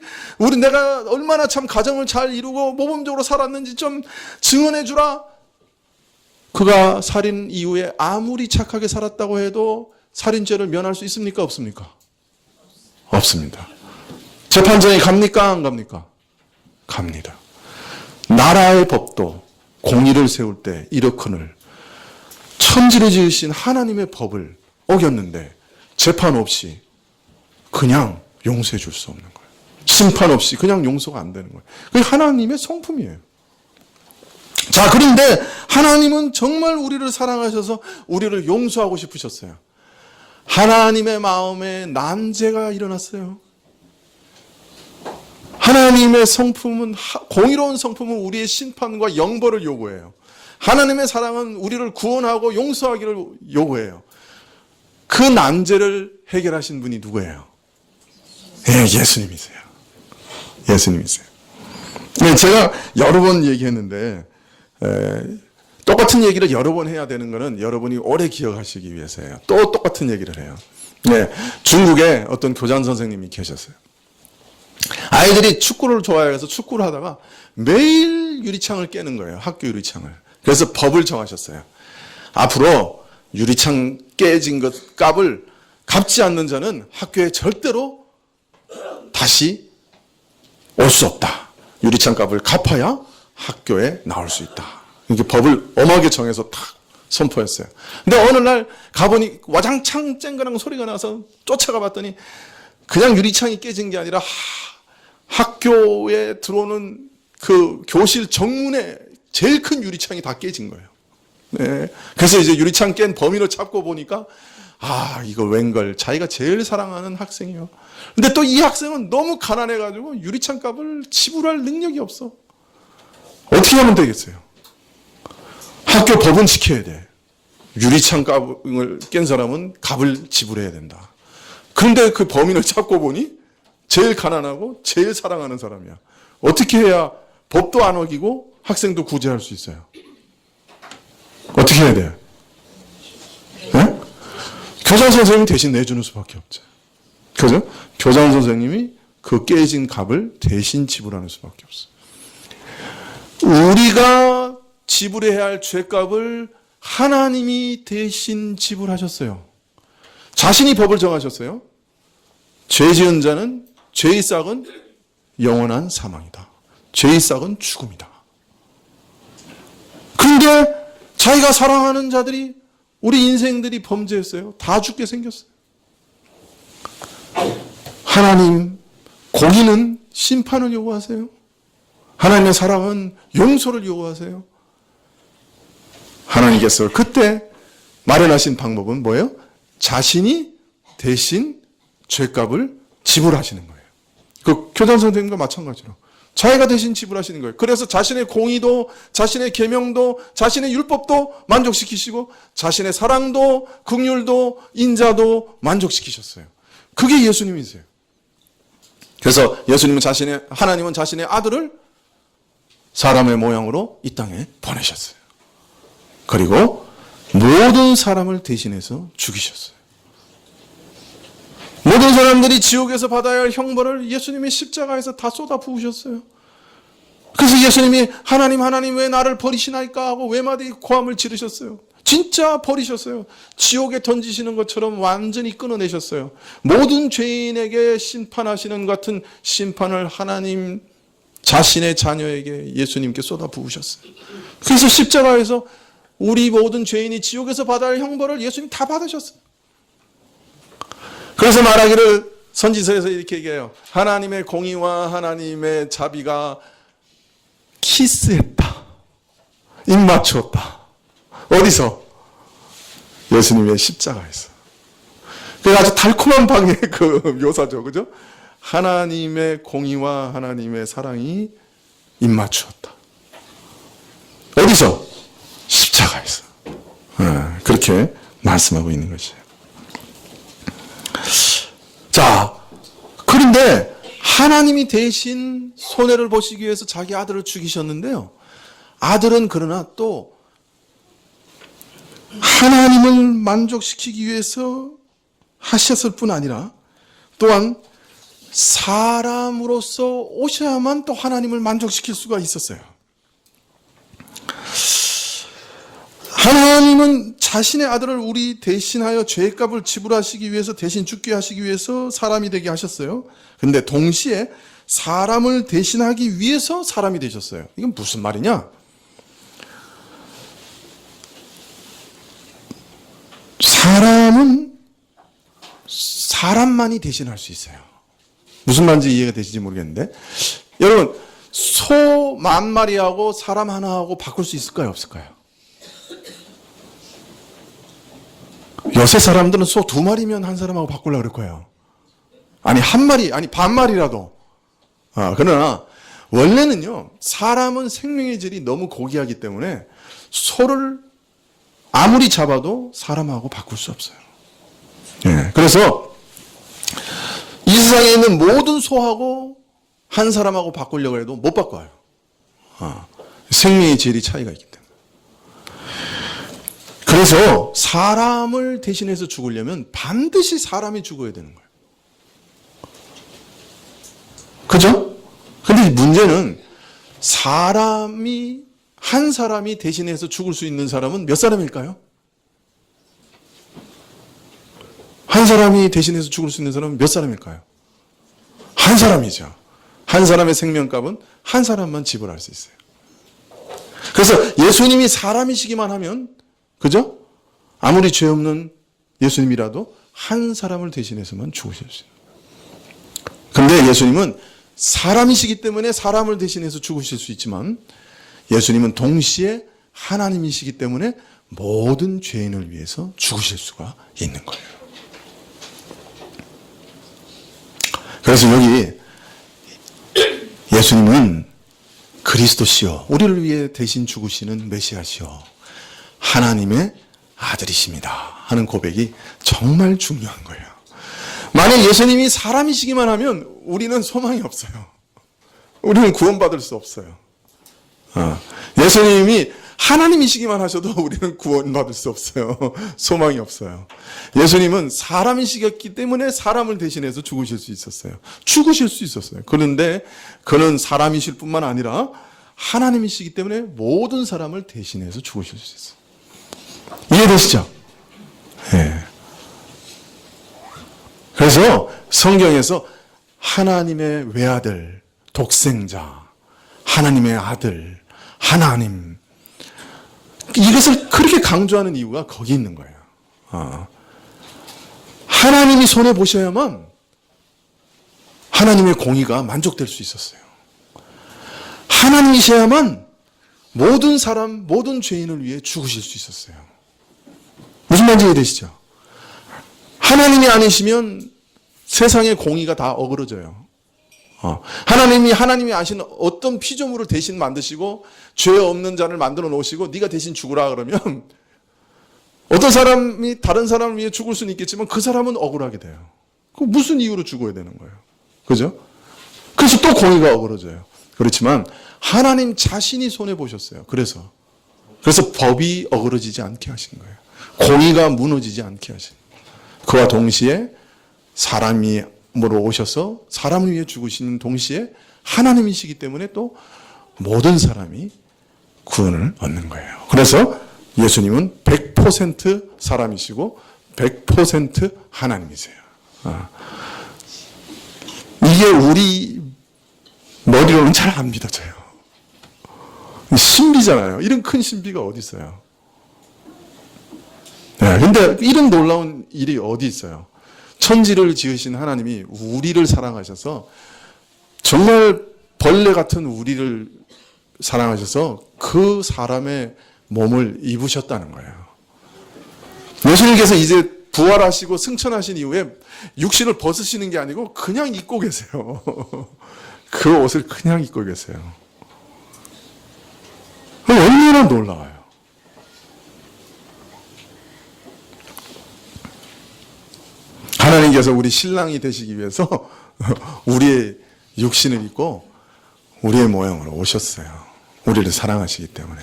내가 얼마나 참 가정을 잘 이루고 모범적으로 살았는지 좀 증언해주라. 그가 살인 이후에 아무리 착하게 살았다고 해도 살인죄를 면할 수 있습니까? 없습니까? 없습니다. 재판장이 갑니까? 안 갑니까? 갑니다. 나라의 법도 공의를 세울 때 일어커늘 천지를 지으신 하나님의 법을 어겼는데 재판 없이 그냥 용서해 줄 수 없는 거예요. 심판 없이 그냥 용서가 안 되는 거예요. 그게 하나님의 성품이에요. 자, 그런데 하나님은 정말 우리를 사랑하셔서 우리를 용서하고 싶으셨어요. 하나님의 마음에 난제가 일어났어요. 하나님의 성품은, 공의로운 성품은 우리의 심판과 영벌을 요구해요. 하나님의 사랑은 우리를 구원하고 용서하기를 요구해요. 그 난제를 해결하신 분이 누구예요? 예수님이세요. 예수님이세요. 제가 여러 번 얘기했는데 똑같은 얘기를 여러 번 해야 되는 것은 여러분이 오래 기억하시기 위해서예요. 또 똑같은 얘기를 해요. 중국에 어떤 교장 선생님이 계셨어요. 아이들이 축구를 좋아해서 축구를 하다가 매일 유리창을 깨는 거예요. 학교 유리창을. 그래서 법을 정하셨어요. 앞으로 유리창 깨진 것 값을 갚지 않는 자는 학교에 절대로 다시 올 수 없다. 유리창 값을 갚아야 학교에 나올 수 있다. 이렇게 법을 엄하게 정해서 탁 선포했어요. 근데 어느 날 가보니 와장창 쨍그랑 소리가 나서 쫓아가 봤더니 그냥 유리창이 깨진 게 아니라 학교에 들어오는 그 교실 정문에 제일 큰 유리창이 다 깨진 거예요. 그래서 이제 유리창 깬 범인을 잡고 보니까 이거 웬걸. 자기가 제일 사랑하는 학생이요. 근데 또 이 학생은 너무 가난해가지고 유리창 값을 지불할 능력이 없어. 어떻게 하면 되겠어요? 학교 법은 지켜야 돼. 유리창 값을 깬 사람은 값을 지불해야 된다. 그런데 그 범인을 찾고 보니 제일 가난하고 제일 사랑하는 사람이야. 어떻게 해야 법도 안 어기고 학생도 구제할 수 있어요? 어떻게 해야 돼요? 네? 교장 선생님이 대신 내주는 수밖에 없죠. 그죠? 교장 선생님이 그 깨진 값을 대신 지불하는 수밖에 없어요. 우리가 지불해야 할 죄값을 하나님이 대신 지불하셨어요. 자신이 법을 정하셨어요. 죄 지은 자는 죄의 싹은 영원한 사망이다. 죄의 싹은 죽음이다. 그런데 자기가 사랑하는 자들이, 우리 인생들이 범죄했어요. 다 죽게 생겼어요. 하나님, 공의는 심판을 요구하세요. 하나님의 사랑은 용서를 요구하세요. 하나님께서 그때 마련하신 방법은 뭐예요? 자신이 대신 죄값을 지불하시는 거예요. 그 교장 선생님과 마찬가지로 자기가 대신 지불하시는 거예요. 그래서 자신의 공의도, 자신의 계명도, 자신의 율법도 만족시키시고 자신의 사랑도, 긍휼도, 인자도 만족시키셨어요. 그게 예수님이세요. 그래서 예수님은 하나님은 자신의 아들을 사람의 모양으로 이 땅에 보내셨어요. 그리고 모든 사람을 대신해서 죽이셨어요. 모든 사람들이 지옥에서 받아야 할 형벌을 예수님이 십자가에서 다 쏟아 부으셨어요. 그래서 예수님이 하나님 왜 나를 버리시나이까 하고 외마디 고함을 지르셨어요. 진짜 버리셨어요. 지옥에 던지시는 것처럼 완전히 끊어내셨어요. 모든 죄인에게 심판하시는 같은 심판을 하나님 자신의 자녀에게 예수님께 쏟아 부으셨어요. 그래서 십자가에서 우리 모든 죄인이 지옥에서 받아야 할 형벌을 예수님 다 받으셨어요. 그래서 말하기를 선지서에서 이렇게 얘기해요. 하나님의 공의와 하나님의 자비가 키스했다. 입 맞추었다. 어디서? 예수님의 십자가에서. 그게 아주 달콤한 방의 그 묘사죠. 그죠? 하나님의 공의와 하나님의 사랑이 입 맞추었다. 어디서? 십자가에서. 그렇게 말씀하고 있는 것이에요. 자, 그런데 하나님이 대신 손해를 보시기 위해서 자기 아들을 죽이셨는데요. 아들은 그러나 또 하나님을 만족시키기 위해서 하셨을 뿐 아니라 또한 사람으로서 오셔야만 또 하나님을 만족시킬 수가 있었어요. 하나님은 자신의 아들을 우리 대신하여 죄값을 지불하시기 위해서, 대신 죽게 하시기 위해서 사람이 되게 하셨어요. 근데 동시에 사람을 대신하기 위해서 사람이 되셨어요. 이건 무슨 말이냐? 사람은 사람만이 대신할 수 있어요. 무슨 말인지 이해가 되시지 모르겠는데, 여러분, 소 10,000마리하고 사람 하나하고 바꿀 수 있을까요, 없을까요? 요새 사람들은 소 2마리면 한 사람하고 바꾸려고 그럴 거예요. 아니, 1마리, 아니, 반마리라도. 그러나, 원래는요, 사람은 생명의 질이 너무 고귀하기 때문에 소를 아무리 잡아도 사람하고 바꿀 수 없어요. 예, 그래서 이 세상에 있는 모든 소하고 한 사람하고 바꾸려고 해도 못 바꿔요. 생명의 질이 차이가 있기 때문에. 그래서 사람을 대신해서 죽으려면 반드시 사람이 죽어야 되는 거예요. 그죠? 근데 문제는 한 사람이 대신해서 죽을 수 있는 사람은 몇 사람일까요? 한 사람이 대신해서 죽을 수 있는 사람은 몇 사람일까요? 한 사람이죠. 한 사람의 생명값은 한 사람만 지불할 수 있어요. 그래서 예수님이 사람이시기만 하면, 그죠? 아무리 죄 없는 예수님이라도 한 사람을 대신해서만 죽으실 수 있어요. 근데 예수님은 사람이시기 때문에 사람을 대신해서 죽으실 수 있지만, 예수님은 동시에 하나님이시기 때문에 모든 죄인을 위해서 죽으실 수가 있는 거예요. 그래서 여기 예수님은 그리스도시요, 우리를 위해 대신 죽으시는 메시아시요, 하나님의 아들이십니다 하는 고백이 정말 중요한 거예요. 만약 예수님이 사람이시기만 하면 우리는 소망이 없어요. 우리는 구원받을 수 없어요. 예수님이 하나님이시기만 하셔도 우리는 구원받을 수 없어요. 소망이 없어요. 예수님은 사람이시기 때문에 사람을 대신해서 죽으실 수 있었어요. 죽으실 수 있었어요. 그런데 그는 사람이실 뿐만 아니라 하나님이시기 때문에 모든 사람을 대신해서 죽으실 수 있어요. 이해되시죠? 네. 그래서 성경에서 하나님의 외아들, 독생자, 하나님의 아들, 하나님, 이것을 그렇게 강조하는 이유가 거기 있는 거예요. 하나님이 손해보셔야만 하나님의 공의가 만족될 수 있었어요. 하나님이셔야만 모든 사람, 모든 죄인을 위해 죽으실 수 있었어요. 무슨 말인지 이해되시죠? 하나님이 아니시면 세상의 공의가 다 어그러져요. 하나님이 아시는 어떤 피조물을 대신 만드시고 죄 없는 자를 만들어 놓으시고 네가 대신 죽으라 그러면 어떤 사람이 다른 사람을 위해 죽을 수는 있겠지만 그 사람은 억울하게 돼요. 그 무슨 이유로 죽어야 되는 거예요? 그죠? 그래서 또 공의가 어그러져요. 그렇지만 하나님 자신이 손해보셨어요. 그래서 법이 어그러지지 않게 하신 거예요. 공의가 무너지지 않게 하신 거예요. 그와 동시에 사람으로 오셔서 사람을 위해 죽으시는 동시에 하나님이시기 때문에 또 모든 사람이 구원을 얻는 거예요. 그래서 예수님은 100% 사람이시고 100% 하나님이세요. 이게 우리 머리로는 잘 안 믿어져요. 신비잖아요. 이런 큰 신비가 어디 있어요? 근데 이런 놀라운 일이 어디 있어요? 천지를 지으신 하나님이 우리를 사랑하셔서 정말 벌레 같은 우리를 사랑하셔서 그 사람의 몸을 입으셨다는 거예요. 예수님께서 이제 부활하시고 승천하신 이후에 육신을 벗으시는 게 아니고 그냥 입고 계세요. 그 옷을 그냥 입고 계세요. 얼마나 놀라워요. 하나님께서 우리 신랑이 되시기 위해서 우리의 육신을 입고 우리의 모양으로 오셨어요. 우리를 사랑하시기 때문에.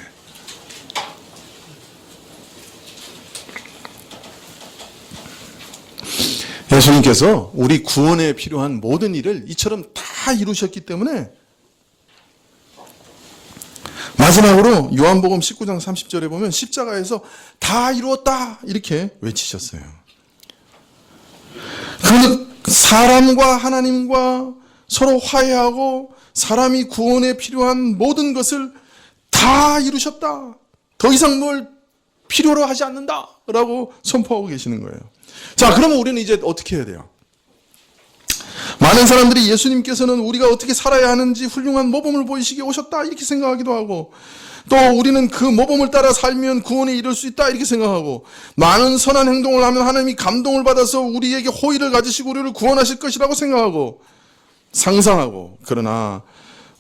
예수님께서 우리 구원에 필요한 모든 일을 이처럼 다 이루셨기 때문에 마지막으로 요한복음 19장 30절에 보면 십자가에서 다 이루었다 이렇게 외치셨어요. 그런데 사람과 하나님과 서로 화해하고 사람이 구원에 필요한 모든 것을 다 이루셨다. 더 이상 뭘 필요로 하지 않는다 라고 선포하고 계시는 거예요. 자, 그러면 우리는 이제 어떻게 해야 돼요? 많은 사람들이 예수님께서는 우리가 어떻게 살아야 하는지 훌륭한 모범을 보이시기에 오셨다 이렇게 생각하기도 하고, 또 우리는 그 모범을 따라 살면 구원에 이를 수 있다 이렇게 생각하고, 많은 선한 행동을 하면 하나님이 감동을 받아서 우리에게 호의를 가지시고 우리를 구원하실 것이라고 생각하고 상상하고, 그러나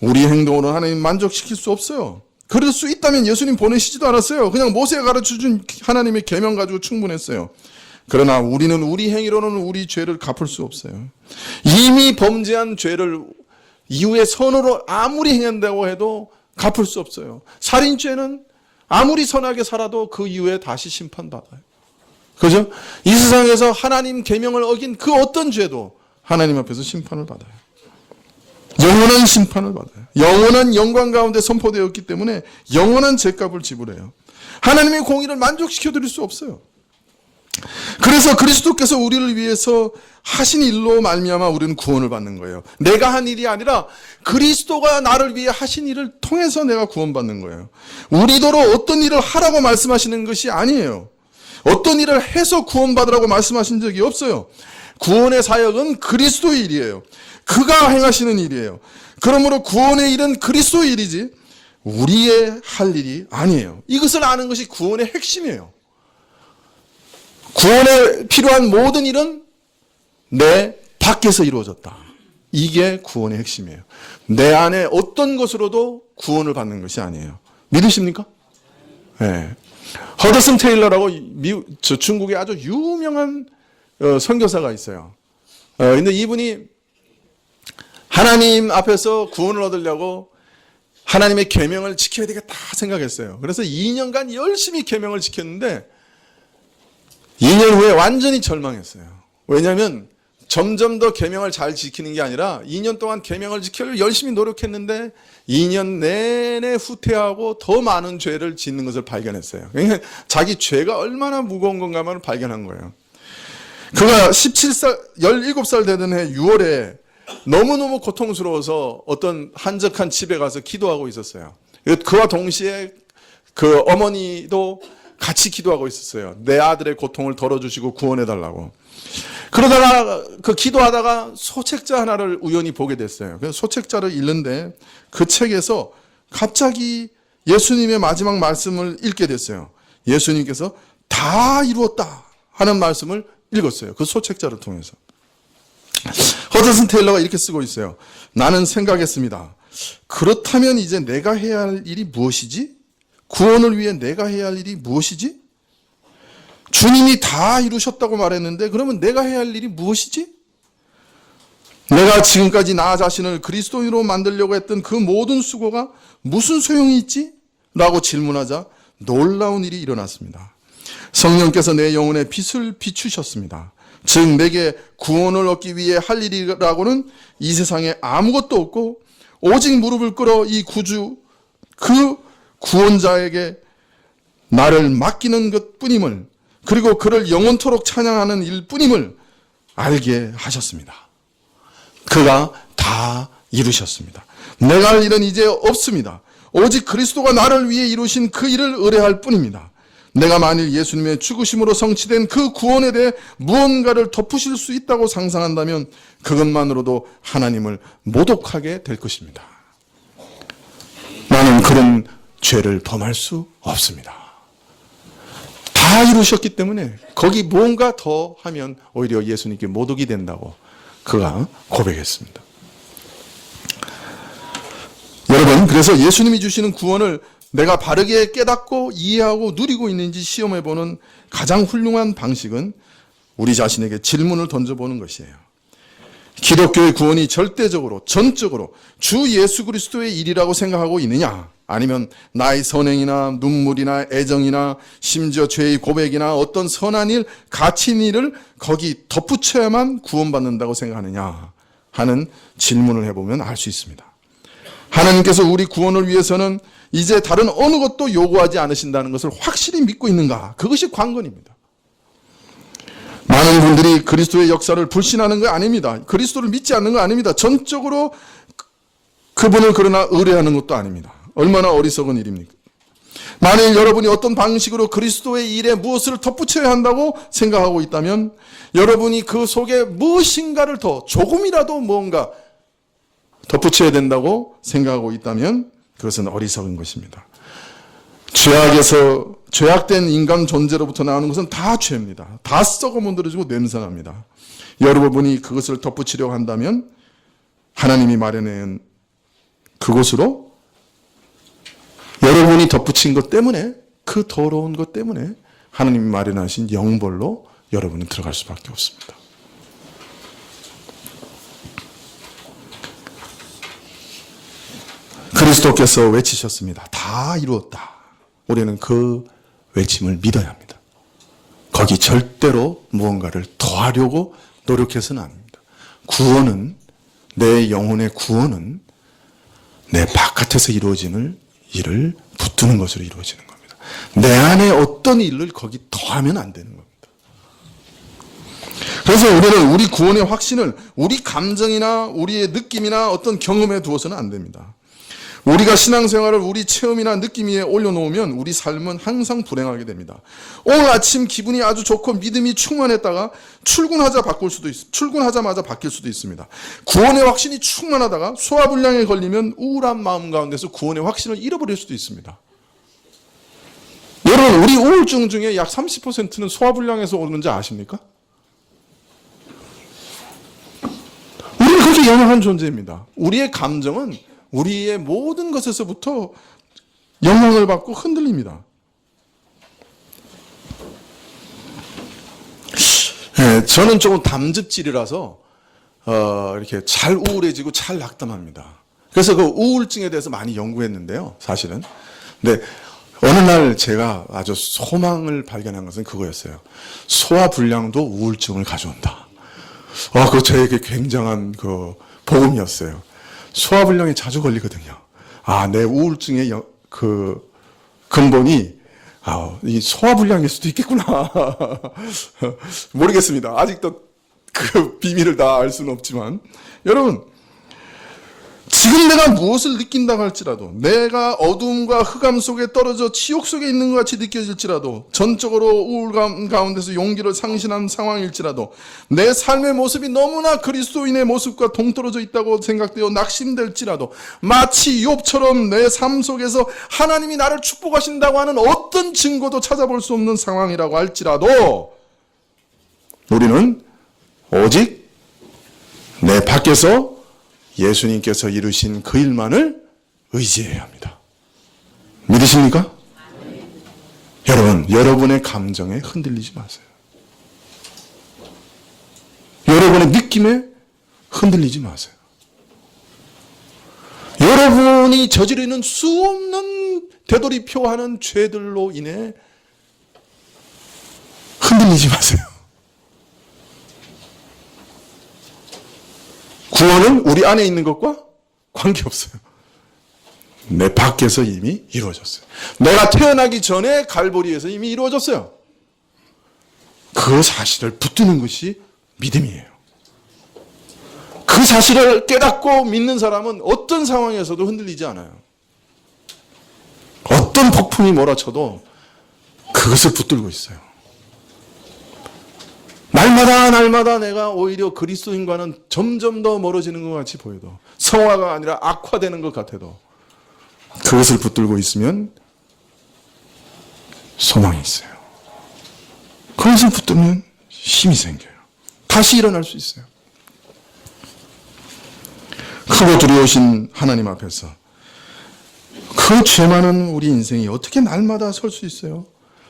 우리 행동으로 하나님 만족시킬 수 없어요. 그럴 수 있다면 예수님 보내시지도 않았어요. 그냥 모세가 가르쳐준 하나님의 계명 가지고 충분했어요. 그러나 우리는 우리 행위로는 우리 죄를 갚을 수 없어요. 이미 범죄한 죄를 이후에 선으로 아무리 행한다고 해도 갚을 수 없어요. 살인죄는 아무리 선하게 살아도 그 이후에 다시 심판받아요. 그죠? 이 세상에서 하나님 계명을 어긴 그 어떤 죄도 하나님 앞에서 심판을 받아요. 영원한 심판을 받아요. 영원한 영광 가운데 선포되었기 때문에 영원한 죄값을 지불해요. 하나님의 공의를 만족시켜드릴 수 없어요. 그래서 그리스도께서 우리를 위해서 하신 일로 말미암아 우리는 구원을 받는 거예요. 내가 한 일이 아니라 그리스도가 나를 위해 하신 일을 통해서 내가 구원받는 거예요. 우리더러 어떤 일을 하라고 말씀하시는 것이 아니에요. 어떤 일을 해서 구원받으라고 말씀하신 적이 없어요. 구원의 사역은 그리스도의 일이에요. 그가 행하시는 일이에요. 그러므로 구원의 일은 그리스도의 일이지 우리의 할 일이 아니에요. 이것을 아는 것이 구원의 핵심이에요. 구원에 필요한 모든 일은 내 밖에서 이루어졌다. 이게 구원의 핵심이에요. 내 안에 어떤 것으로도 구원을 받는 것이 아니에요. 믿으십니까? 네. 허더슨 테일러라고 중국의 아주 유명한 선교사가 있어요. 근데 이분이 하나님 앞에서 구원을 얻으려고 하나님의 계명을 지켜야 되겠다 생각했어요. 그래서 2년간 열심히 계명을 지켰는데 2년 후에 완전히 절망했어요. 왜냐하면 점점 더 계명을 잘 지키는 게 아니라 2년 동안 계명을 지키려고 열심히 노력했는데 2년 내내 후퇴하고 더 많은 죄를 짓는 것을 발견했어요. 그러니까 자기 죄가 얼마나 무거운 건가만 발견한 거예요. 그가 17살 되던 해 6월에 너무너무 고통스러워서 어떤 한적한 집에 가서 기도하고 있었어요. 그와 동시에 그 어머니도 같이 기도하고 있었어요. 내 아들의 고통을 덜어주시고 구원해달라고. 그러다가 그 기도하다가 소책자 하나를 우연히 보게 됐어요. 그래서 소책자를 읽는데 그 책에서 갑자기 예수님의 마지막 말씀을 읽게 됐어요. 예수님께서 다 이루었다 하는 말씀을 읽었어요. 그 소책자를 통해서. 허더슨 테일러가 이렇게 쓰고 있어요. 나는 생각했습니다. 그렇다면 이제 내가 해야 할 일이 무엇이지? 구원을 위해 내가 해야 할 일이 무엇이지? 주님이 다 이루셨다고 말했는데 그러면 내가 해야 할 일이 무엇이지? 내가 지금까지 나 자신을 그리스도인으로 만들려고 했던 그 모든 수고가 무슨 소용이 있지? 라고 질문하자 놀라운 일이 일어났습니다. 성령께서 내 영혼에 빛을 비추셨습니다. 즉 내게 구원을 얻기 위해 할 일이라고는 이 세상에 아무것도 없고 오직 무릎을 꿇어 이 구주 그 구원자에게 나를 맡기는 것뿐임을 그리고 그를 영원토록 찬양하는 일뿐임을 알게 하셨습니다. 그가 다 이루셨습니다. 내가 할 일은 이제 없습니다. 오직 그리스도가 나를 위해 이루신 그 일을 의뢰할 뿐입니다. 내가 만일 예수님의 죽으심으로 성취된 그 구원에 대해 무언가를 덮으실 수 있다고 상상한다면 그것만으로도 하나님을 모독하게 될 것입니다. 나는 그런 죄를 범할 수 없습니다. 다 이루셨기 때문에 거기 뭔가 더 하면 오히려 예수님께 모독이 된다고 그가 고백했습니다. 여러분, 그래서 예수님이 주시는 구원을 내가 바르게 깨닫고 이해하고 누리고 있는지 시험해보는 가장 훌륭한 방식은 우리 자신에게 질문을 던져보는 것이에요. 기독교의 구원이 절대적으로 전적으로 주 예수 그리스도의 일이라고 생각하고 있느냐, 아니면 나의 선행이나 눈물이나 애정이나 심지어 죄의 고백이나 어떤 선한 일, 가치 있는 일을 거기 덧붙여야만 구원받는다고 생각하느냐 하는 질문을 해보면 알 수 있습니다. 하나님께서 우리 구원을 위해서는 이제 다른 어느 것도 요구하지 않으신다는 것을 확실히 믿고 있는가? 그것이 관건입니다. 많은 분들이 그리스도의 역사를 불신하는 거 아닙니다. 그리스도를 믿지 않는 거 아닙니다. 전적으로 그분을 그러나 의뢰하는 것도 아닙니다. 얼마나 어리석은 일입니까? 만일 여러분이 어떤 방식으로 그리스도의 일에 무엇을 덧붙여야 한다고 생각하고 있다면 여러분이 그 속에 무엇인가를 더 조금이라도 뭔가 덧붙여야 된다고 생각하고 있다면 그것은 어리석은 것입니다. 죄악에서 죄악된 인간 존재로부터 나오는 것은 다 죄입니다. 다 썩어 문드러지고 냄새납니다. 여러분이 그것을 덧붙이려고 한다면 하나님이 마련한 그것으로 여러분이 덧붙인 것 때문에 그 더러운 것 때문에 하나님이 마련하신 영벌로 여러분은 들어갈 수밖에 없습니다. 그리스도께서 외치셨습니다. 다 이루었다. 우리는 그 외침을 믿어야 합니다. 거기 절대로 무언가를 더하려고 노력해서는 안 됩니다. 구원은, 내 영혼의 구원은 내 바깥에서 이루어지는 일을 붙드는 것으로 이루어지는 겁니다. 내 안에 어떤 일을 거기 더하면 안 되는 겁니다. 그래서 우리는 우리 구원의 확신을 우리 감정이나 우리의 느낌이나 어떤 경험에 두어서는 안 됩니다. 우리가 신앙생활을 우리 체험이나 느낌 위에 올려놓으면 우리 삶은 항상 불행하게 됩니다. 오늘 아침 기분이 아주 좋고 믿음이 충만했다가 출근하자마자 바뀔 수도 있습니다. 구원의 확신이 충만하다가 소화불량에 걸리면 우울한 마음 가운데서 구원의 확신을 잃어버릴 수도 있습니다. 여러분, 우리 우울증 중에 약 30%는 소화불량에서 오는지 아십니까? 우리는 그렇게 이상한 존재입니다. 우리의 감정은 우리의 모든 것에서부터 영향을 받고 흔들립니다. 네, 저는 조금 담즙질이라서 이렇게 잘 우울해지고 잘 낙담합니다. 그래서 그 우울증에 대해서 많이 연구했는데요, 사실은. 근데 어느 날 제가 아주 소망을 발견한 것은 그거였어요. 소화불량도 우울증을 가져온다. 그거 저에게 굉장한 그 복음이었어요. 소화불량에 자주 걸리거든요. 내 우울증의 그 근본이 이 소화불량일 수도 있겠구나. 모르겠습니다. 아직도 그 비밀을 다 알 수는 없지만, 여러분, 지금 내가 무엇을 느낀다고 할지라도, 내가 어둠과 흑암 속에 떨어져 지옥 속에 있는 것 같이 느껴질지라도, 전적으로 우울감 가운데서 용기를 상실한 상황일지라도, 내 삶의 모습이 너무나 그리스도인의 모습과 동떨어져 있다고 생각되어 낙심될지라도, 마치 욥처럼 내 삶 속에서 하나님이 나를 축복하신다고 하는 어떤 증거도 찾아볼 수 없는 상황이라고 할지라도, 우리는 오직 내 밖에서 예수님께서 이루신 그 일만을 의지해야 합니다. 믿으십니까? 여러분, 여러분의 감정에 흔들리지 마세요. 여러분의 느낌에 흔들리지 마세요. 여러분이 저지르는 수없는 되돌이표하는 죄들로 인해 흔들리지 마세요. 구원은 우리 안에 있는 것과 관계없어요. 내 밖에서 이미 이루어졌어요. 내가 태어나기 전에 갈보리에서 이미 이루어졌어요. 그 사실을 붙드는 것이 믿음이에요. 그 사실을 깨닫고 믿는 사람은 어떤 상황에서도 흔들리지 않아요. 어떤 폭풍이 몰아쳐도 그것을 붙들고 있어요. 날마다 내가 오히려 그리스도인과는 점점 더 멀어지는 것 같이 보여도, 성화가 아니라 악화되는 것 같아도 그것을 붙들고 있으면 소망이 있어요. 그것을 붙들면 힘이 생겨요. 다시 일어날 수 있어요. 크고 두려우신 하나님 앞에서 그 죄 많은 우리 인생이 어떻게 날마다 설 수 있어요?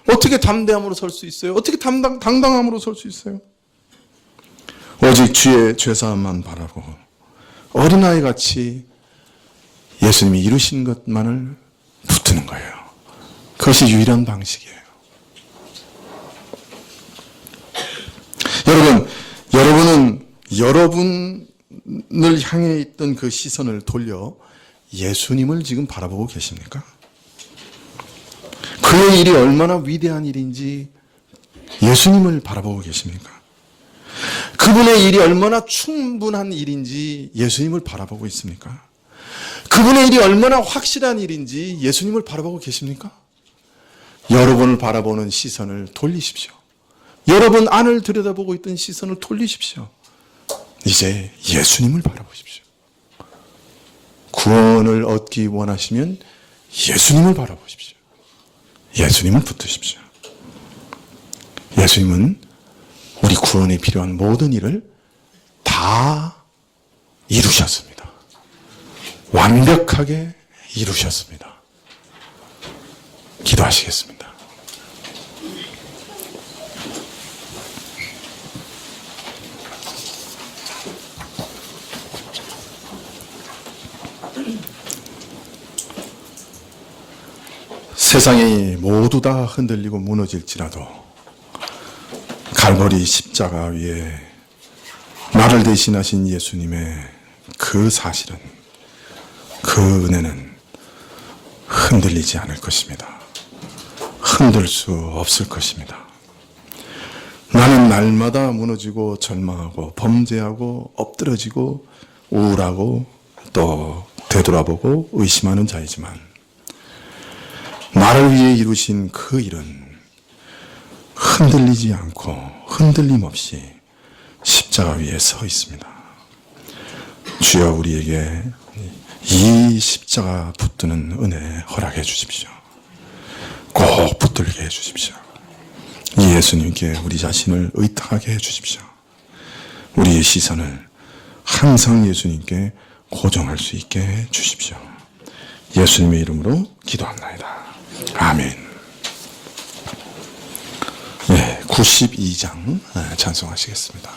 어떻게 담대함으로 설 수 있어요? 어떻게 당당함으로 설 수 있어요? 오직 주의 죄사함만 바라보고 어린아이같이 예수님이 이루신 것만을 붙드는 거예요. 그것이 유일한 방식이에요. 여러분은 여러분을 향해 있던 그 시선을 돌려 예수님을 지금 바라보고 계십니까? 그의 일이 얼마나 위대한 일인지 예수님을 바라보고 계십니까? 그분의 일이 얼마나 충분한 일인지 예수님을 바라보고 있습니까? 그분의 일이 얼마나 확실한 일인지 예수님을 바라보고 계십니까? 여러분을 바라보는 시선을 돌리십시오. 여러분 안을 들여다보고 있던 시선을 돌리십시오. 이제 예수님을 바라보십시오. 구원을 얻기 원하시면 예수님을 바라보십시오. 예수님을 붙드십시오. 예수님은 우리 구원에 필요한 모든 일을 다 이루셨습니다. 완벽하게 이루셨습니다. 기도하시겠습니다. 세상이 모두 다 흔들리고 무너질지라도 갈보리 십자가 위에 나를 대신하신 예수님의 그 사실은, 그 은혜는 흔들리지 않을 것입니다. 흔들 수 없을 것입니다. 나는 날마다 무너지고 절망하고 범죄하고 엎드러지고 우울하고 또 되돌아보고 의심하는 자이지만 나를 위해 이루신 그 일은 흔들리지 않고 흔들림 없이 십자가 위에 서 있습니다. 주여 우리에게 이 십자가 붙드는 은혜 허락해 주십시오. 꼭 붙들게 해 주십시오. 이 예수님께 우리 자신을 의탁하게 해 주십시오. 우리의 시선을 항상 예수님께 고정할 수 있게 해 주십시오. 예수님의 이름으로 기도합나이다. 아멘. 네, 92장 찬송하시겠습니다.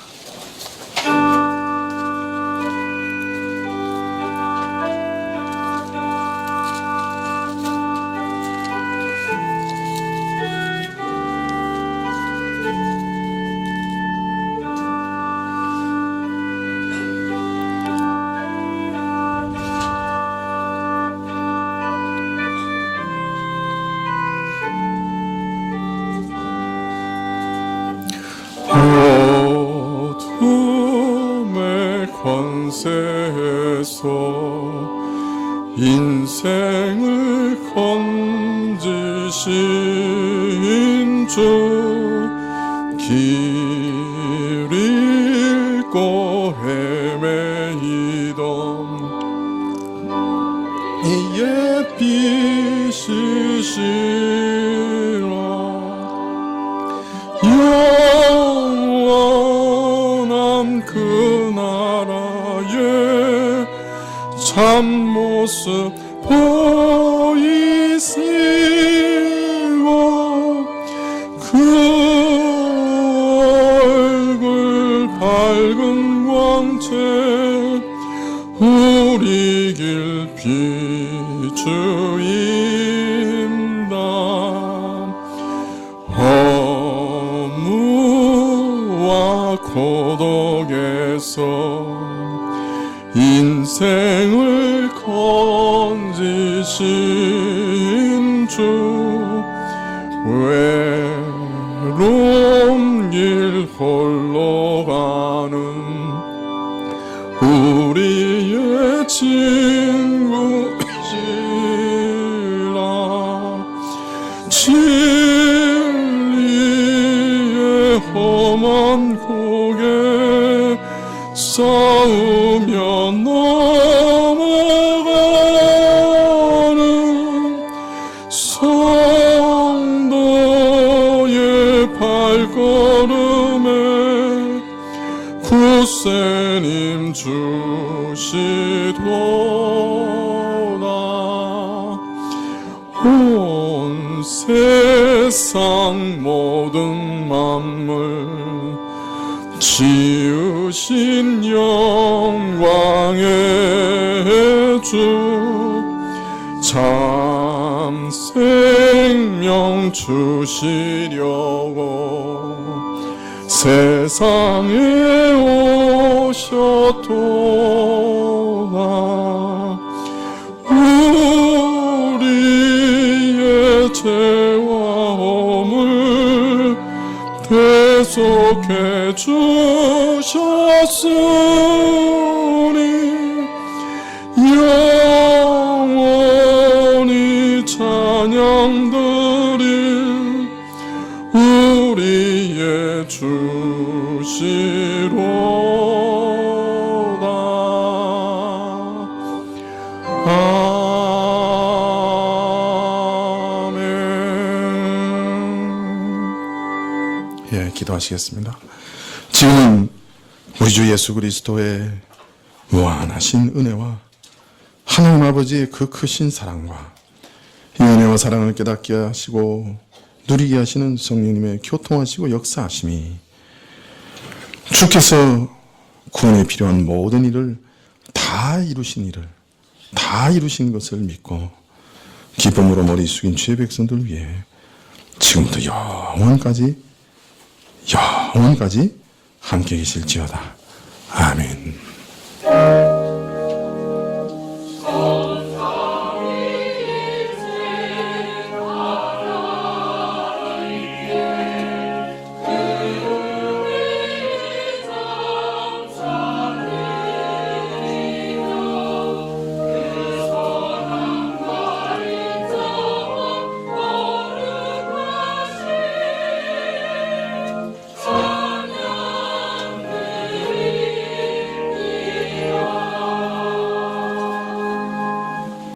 어둠의 권세에서 인생을 건지신 주, 길 잃고 헤매이던 이의 빛이시라. 영원한 그 나라의 참모습 보이시고 그 얼굴 밝은 광채 우리 길 비추인다. 허무와 고독에서 인생을 건지신 주, 외로운 길 홀로 가는 우리의 친구시라. 진리의 험한 고개 싸우며 넘어가는 성도의 발걸음에 구세님 주시도다. 온 세상 모든 만물 지으신 영광의 주, 참 생명 주시려고 세상에 오셨도다. 우리의 죄와 허물 대속해 주셨으니 영원히 찬양 드릴 우리의 주시로다. 아멘. 예, 기도하시겠습니다. 지금 우리 주 예수 그리스도의 무한하신 은혜와 하나님 아버지의 그 크신 사랑과 이 은혜와 사랑을 깨닫게 하시고 누리게 하시는 성령님의 교통하시고 역사하심이 주께서 구원에 필요한 모든 일을 다 이루신 것을 믿고 기쁨으로 머리 숙인 주의 백성들 위해 지금부터 영원까지 함께 계실지어다. 아멘.